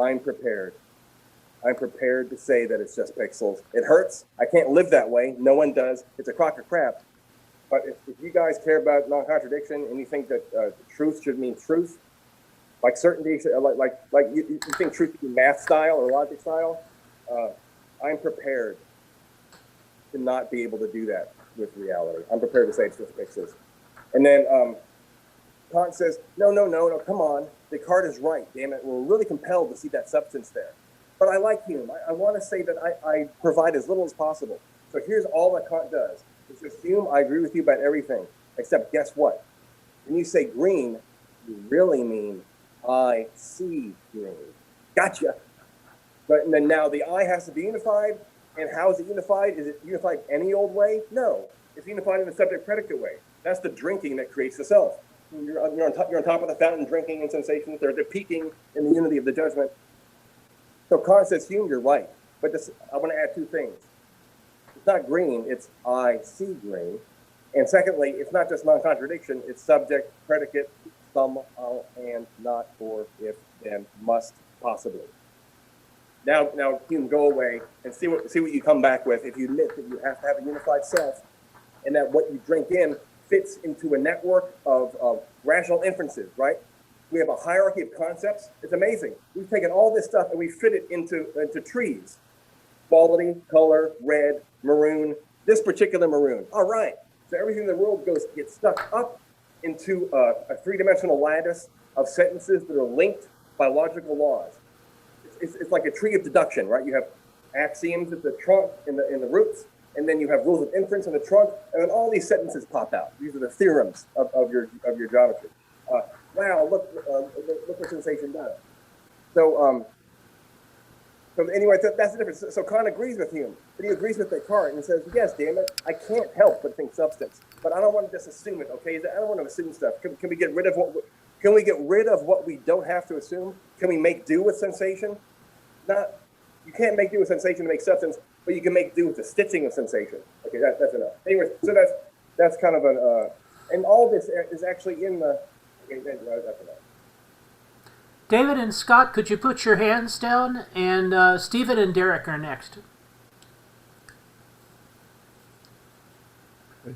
I'm prepared. I'm prepared to say that it's just pixels. It hurts. I can't live that way. No one does. It's a crock of crap. But if you guys care about non-contradiction and you think that truth should mean truth, like certainty, like you think truth should be math style or logic style, I'm prepared to not be able to do that with reality. I'm prepared to say it's just pixels. And then Kant says, no, come on. Descartes is right, damn it. We're really compelled to see that substance there. But I like Hume. I want to say that I provide as little as possible. So here's all that Kant does. He says, Hume, I agree with you about everything, except guess what? When you say green, you really mean I see green. Gotcha. But and then now the I has to be unified. And how is it unified? Is it unified any old way? No. It's unified in the subject-predicate way. That's the drinking that creates the self. You're on top of the fountain drinking in sensations. They're peaking in the unity of the judgment. So Kant says, Hume, you're right. But I want to add two things. It's not green, it's I see green. And secondly, it's not just non-contradiction, it's subject, predicate, somehow, and, not, or, if, then, must, possibly. Now, Hume, go away and see what you come back with if you admit that you have to have a unified self and that what you drink in fits into a network of rational inferences, right? We have a hierarchy of concepts. It's amazing. We've taken all this stuff and we fit it into trees. Quality, color, red, maroon, this particular maroon. All right. So everything in the world gets stuck up into a three-dimensional lattice of sentences that are linked by logical laws. It's like a tree of deduction, right? You have axioms at the trunk in the roots, and then you have rules of inference in the trunk, and then all these sentences pop out. These are the theorems of your geometry. Wow, look what sensation does. So anyway, that's the difference. So Kant agrees with Hume, but he agrees with Descartes and says, yes, damn it, I can't help but think substance, but I don't want to just assume it. Okay, I don't want to assume stuff. Can we get rid of what we don't have to assume? Can we make do with sensation? You can't make do with sensation to make substance, but you can make do with the stitching of sensation. Okay, that's enough. Anyway, so that's kind of an and all this is actually in the. Okay, that's enough. David and Scott, could you put your hands down? And Stephen and Derek are next.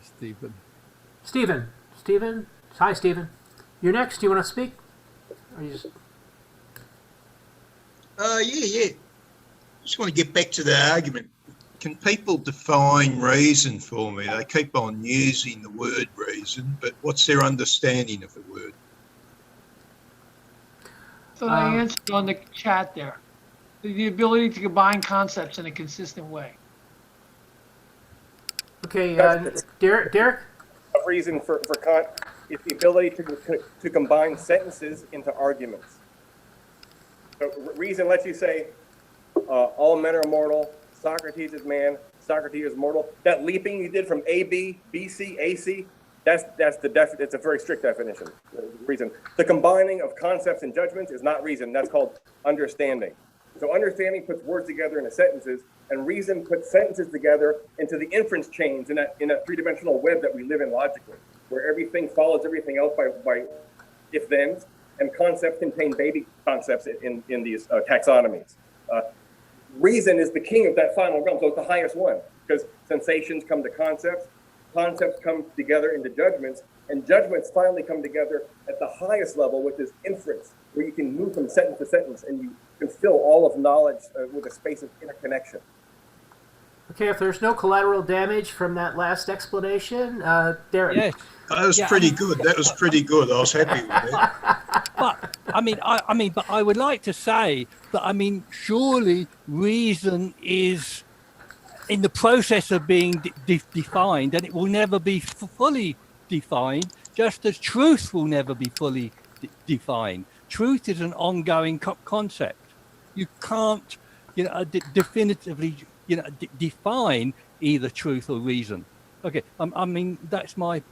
Stephen. Stephen. Hi, Stephen. You're next. Do you want to speak? Or you just... Yeah. Just want to get back to the argument. Can people define reason for me? They keep on using the word reason, but what's their understanding of the word? So I answered on the chat there. The ability to combine concepts in a consistent way. Okay, Derek? A reason for Kant is the ability to combine sentences into arguments. So reason lets you say, all men are mortal, Socrates is man, Socrates is mortal. That leaping you did from AB, BC, AC, it's a very strict definition. Reason. The combining of concepts and judgments is not reason. That's called understanding. So understanding puts words together into sentences, and reason puts sentences together into the inference chains in a three-dimensional web that we live in logically, where everything follows everything else by if-thens, and concepts contain baby concepts in these taxonomies. Reason is the king of that final realm, so it's the highest one, because sensations come to concepts, concepts come together into judgments, and judgments finally come together at the highest level, which is inference, where you can move from sentence to sentence, and you can fill all of knowledge with a space of interconnection. Okay, if there's no collateral damage from that last explanation, Derek. Yes. That was pretty good. That was pretty good. I was happy with that. But but I would like to say that surely reason is in the process of being defined, and it will never be fully defined, just as truth will never be fully defined. Truth is an ongoing concept. You can't, definitively, define either truth or reason. Okay, that's my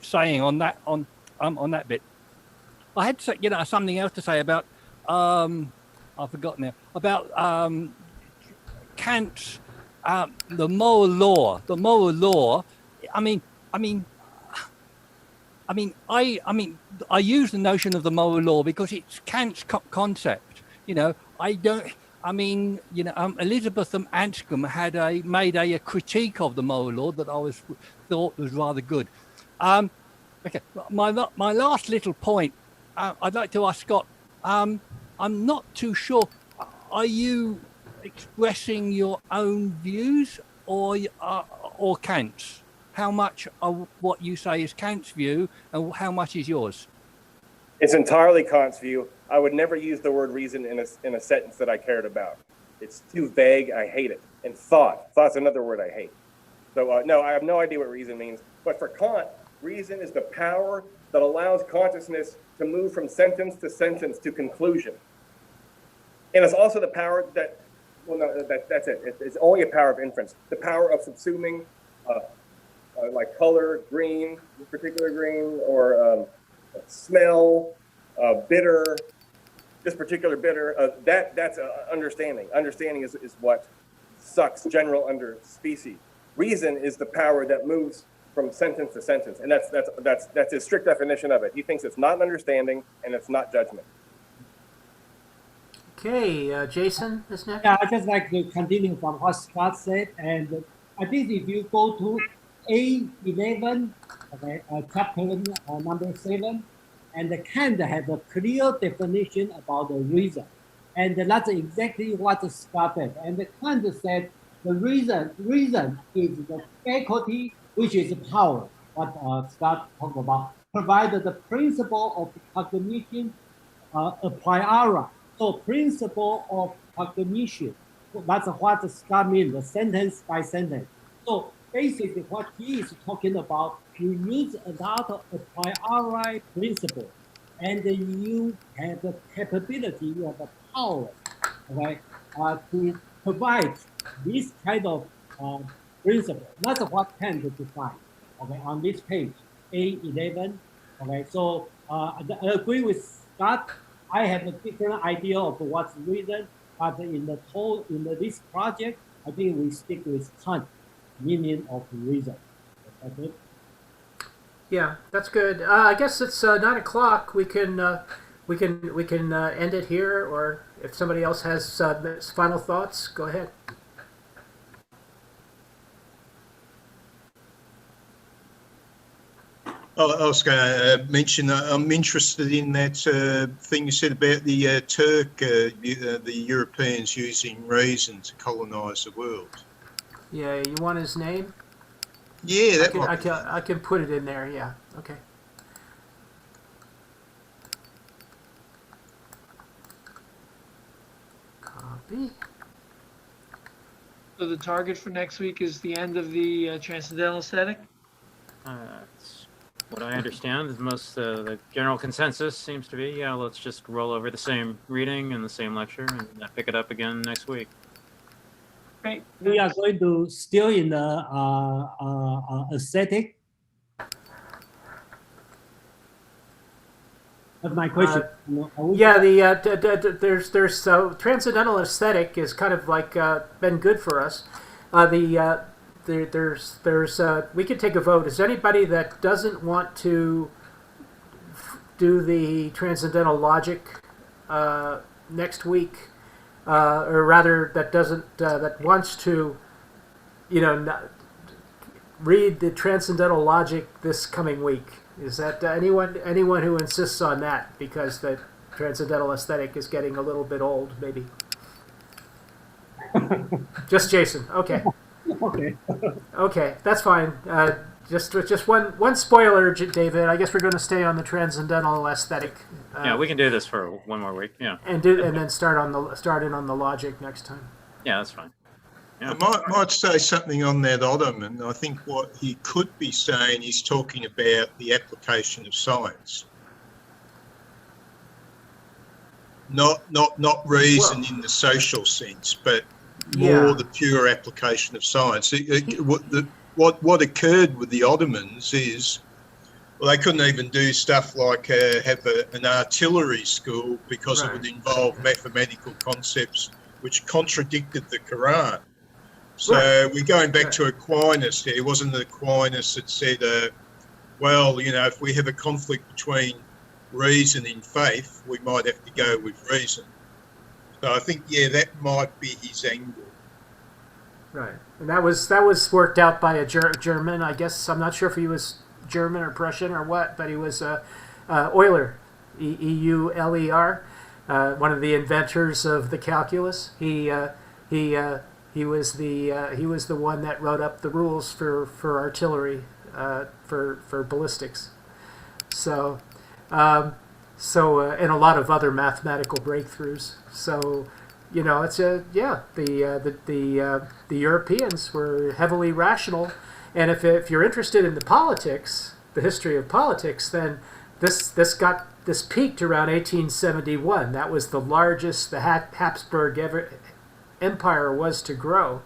saying on that bit. I had something else to say about I forgot now about Kant's the moral law. The moral law. I use the notion of the moral law because it's Kant's concept. Elizabeth Anscombe had made a critique of the moral law that I thought was rather good. Okay, my last little point. I'd like to ask Scott. I'm not too sure. Are you expressing your own views or Kant's? How much of what you say is Kant's view and how much is yours? It's entirely Kant's view. I would never use the word reason in a sentence that I cared about. It's too vague. I hate it. And thought's another word I hate. So no, I have no idea what reason means. But for Kant, reason is the power that allows consciousness to move from sentence to conclusion. And it's also the power that, that's it. It's only a power of inference. The power of subsuming like color, green, particular green, or smell, bitter, this particular bitter. That's understanding. Understanding is what sucks general under species. Reason is the power that moves from sentence to sentence, and that's his strict definition of it. He thinks it's not an understanding and it's not judgment. Okay, Jason is next. Yeah, I just like to continue from what Scott said, and I think if you go to A11, okay, chapter number 7, and Kant has a clear definition about the reason, and that's exactly what Scott said. And Kant said the reason is the faculty, which is power, what Scott talked about, provided the principle of cognition a priori. So principle of cognition, that's what Scott means, the sentence by sentence. So basically what he is talking about, you use another a priori principle, and you have the capability, you have the power, okay, to provide this kind of principle. That's what Kant defined, okay, on this page, A11. Okay, so I agree with Scott. I have a different idea of what's reason, but in this project, I think we stick with Kant meaning of reason. Okay. Yeah, that's good. I guess it's 9 o'clock. We can end it here, or if somebody else has final thoughts, go ahead. I was going to mention I'm interested in that thing you said about the the Europeans using reason to colonise the world. Yeah, you want his name? Yeah, I that can, might I be. can, I can put it in there. Yeah. Okay. Copy. So the target for next week is the end of the transcendental aesthetic? That's what I understand. Is most the general consensus seems to be, yeah, let's just roll over the same reading and the same lecture and pick it up again next week. Great. We are going to still in the aesthetic. That's my question. Yeah, there's so transcendental aesthetic is kind of like been good for us. There's we could take a vote. Is anybody that doesn't want to do the transcendental logic next week, or rather that doesn't that wants to, read the transcendental logic this coming week? Is that anyone who insists on that because the transcendental aesthetic is getting a little bit old, maybe? Just Jason. Okay. Okay. Okay, that's fine. Just one spoiler, David. I guess we're going to stay on the transcendental aesthetic. Yeah, we can do this for one more week. Yeah. And then start in on the logic next time. Yeah, that's fine. Yeah. I might say something on that, Ottoman. I think what he could be saying is talking about the application of science, not reason in the social sense, but more the pure application of science. What occurred with the Ottomans is, well, they couldn't even do stuff like have an artillery school because it would involve mathematical concepts which contradicted the Quran. So we're going back to Aquinas here. It wasn't Aquinas that said, well, if we have a conflict between reason and faith, we might have to go with reason. So I think, that might be his angle. Right, and that was worked out by a German. I guess I'm not sure if he was German or Prussian or what, but he was Euler, Euler, one of the inventors of the calculus. He was the one that wrote up the rules for artillery, for ballistics. So and a lot of other mathematical breakthroughs. So it's the Europeans were heavily rational, and if you're interested in the history of politics, then this peaked around 1871. That was the largest the Habsburg empire was to grow,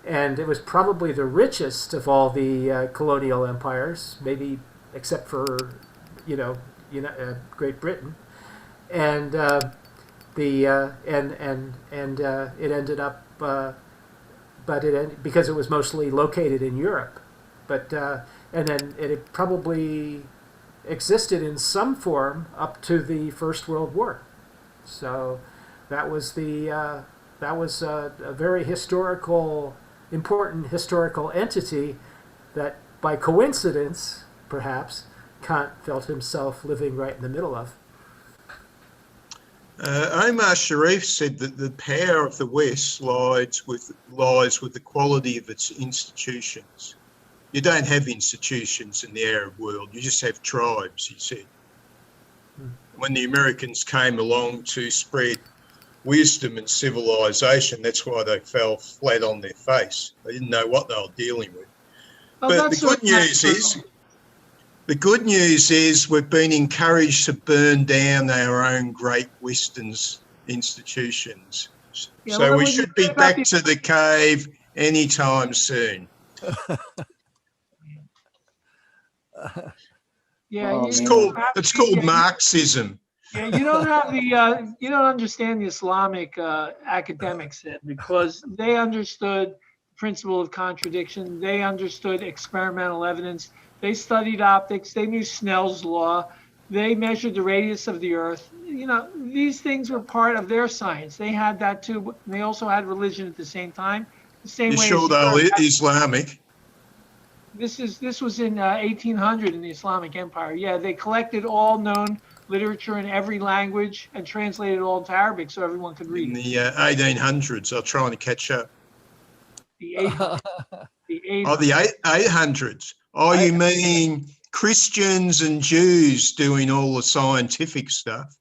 and it was probably the richest of all the colonial empires, maybe except for Great Britain, and it ended up, because it was mostly located in Europe, and then it probably existed in some form up to the First World War. So that was a very important historical entity that, by coincidence, perhaps, Kant felt himself living right in the middle of. Omar Sharif said that the power of the West lies with the quality of its institutions. You don't have institutions in the Arab world, you just have tribes, he said. When the Americans came along to spread wisdom and civilization, that's why they fell flat on their face. They didn't know what they were dealing with. But the good news is we've been encouraged to burn down our own great Western institutions. So we should be back to the cave anytime soon. It's called Marxism. Yeah, you don't have you don't understand the Islamic academics then, because they understood the principle of contradiction. They understood experimental evidence. They studied optics. They knew Snell's law. They measured the radius of the Earth. These things were part of their science. They had that too. But they also had religion at the same time. The same way. You're sure they're Islamic? This was in 1800 in the Islamic Empire. Yeah, they collected all known literature in every language and translated it all into Arabic so everyone could read In it. the 1800s, they're trying to catch up. The 800s. The 800s. Oh, the 800s. Oh, you mean Christians and Jews doing all the scientific stuff?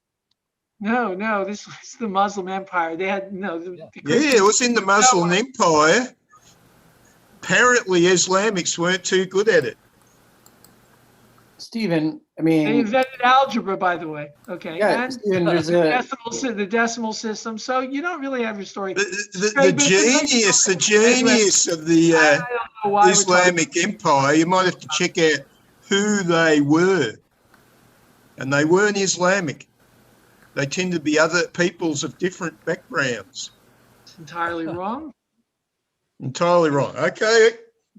No, this was the Muslim Empire. They had the Yeah, it was in the Muslim Empire. Apparently, Islamics weren't too good at it. Stephen, I They mean, invented algebra, by the way. Okay, yeah, and Stephen, there's the decimal system. So you don't really have your story. The genius of the I don't know why we're Islamic Empire, you might have to check out who they were. And they weren't Islamic. They tend to be other peoples of different backgrounds. It's entirely wrong. Entirely wrong. Okay,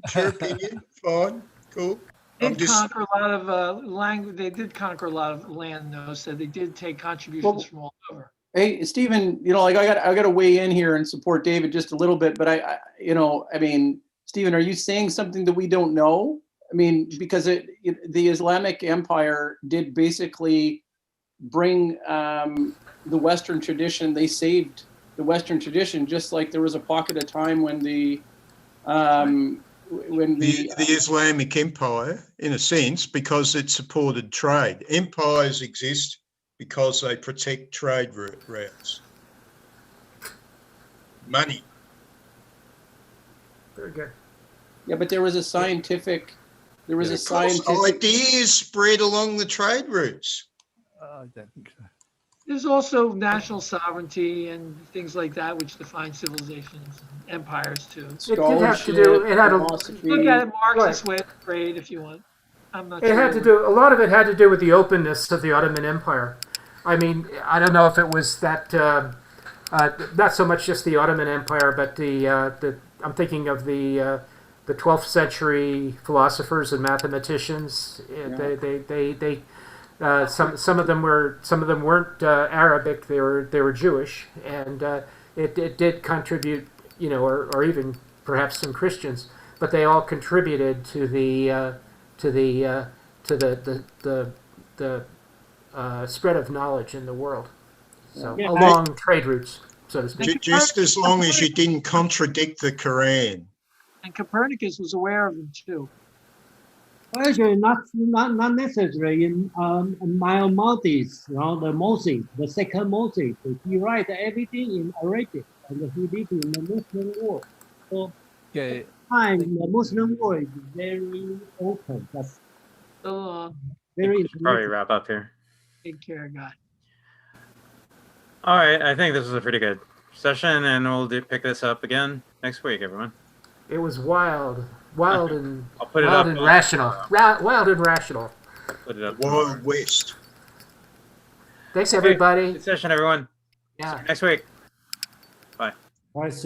it's your opinion. Fine, cool. They did conquer a lot of language. They did conquer a lot of land, though. So they did take contributions from all over. Hey, Stephen, like I got to weigh in here and support David just a little bit, but I mean, Stephen, are you saying something that we don't know? I mean, because the Islamic Empire did basically bring the Western tradition. They saved the Western tradition, just like there was a pocket of time when the Islamic Empire, in a sense, because it supported trade. Empires exist because they protect trade routes. Money. Very good. Yeah, but there was a scientific. There was a scientific. Ideas spread along the trade routes. I don't think so. There's also national sovereignty and things like that, which define civilizations and empires too. It did have to do. It had a Look at it Marxist way of trade if you want. I'm not. It had to do. A lot of it had to do with the openness of the Ottoman Empire. I mean, I don't know if it was that. Not so much just the Ottoman Empire, but the. I'm thinking of the 12th century philosophers and mathematicians. They some of them weren't Arabic. They were Jewish, and it did contribute, or even perhaps some Christians, but they all contributed to the spread of knowledge in the world. So along trade routes, so to speak. Just as long as you didn't contradict the Quran. And Copernicus was aware of them too. Actually, not necessarily in Maimonides, the Moses, the second Moses. He write everything in Arabic, and he lived in the Muslim world. So, the Muslim world is very open. That's very. Probably wrap up here. Take care, guy. All right, I think this was a pretty good session, and we'll pick this up again next week, everyone. It was wild and I'll put it wild up and rational. Wild and rational. I'll put it up. Wild West. Thanks, everybody. Good session, everyone. Yeah. See you next week. Bye. I see.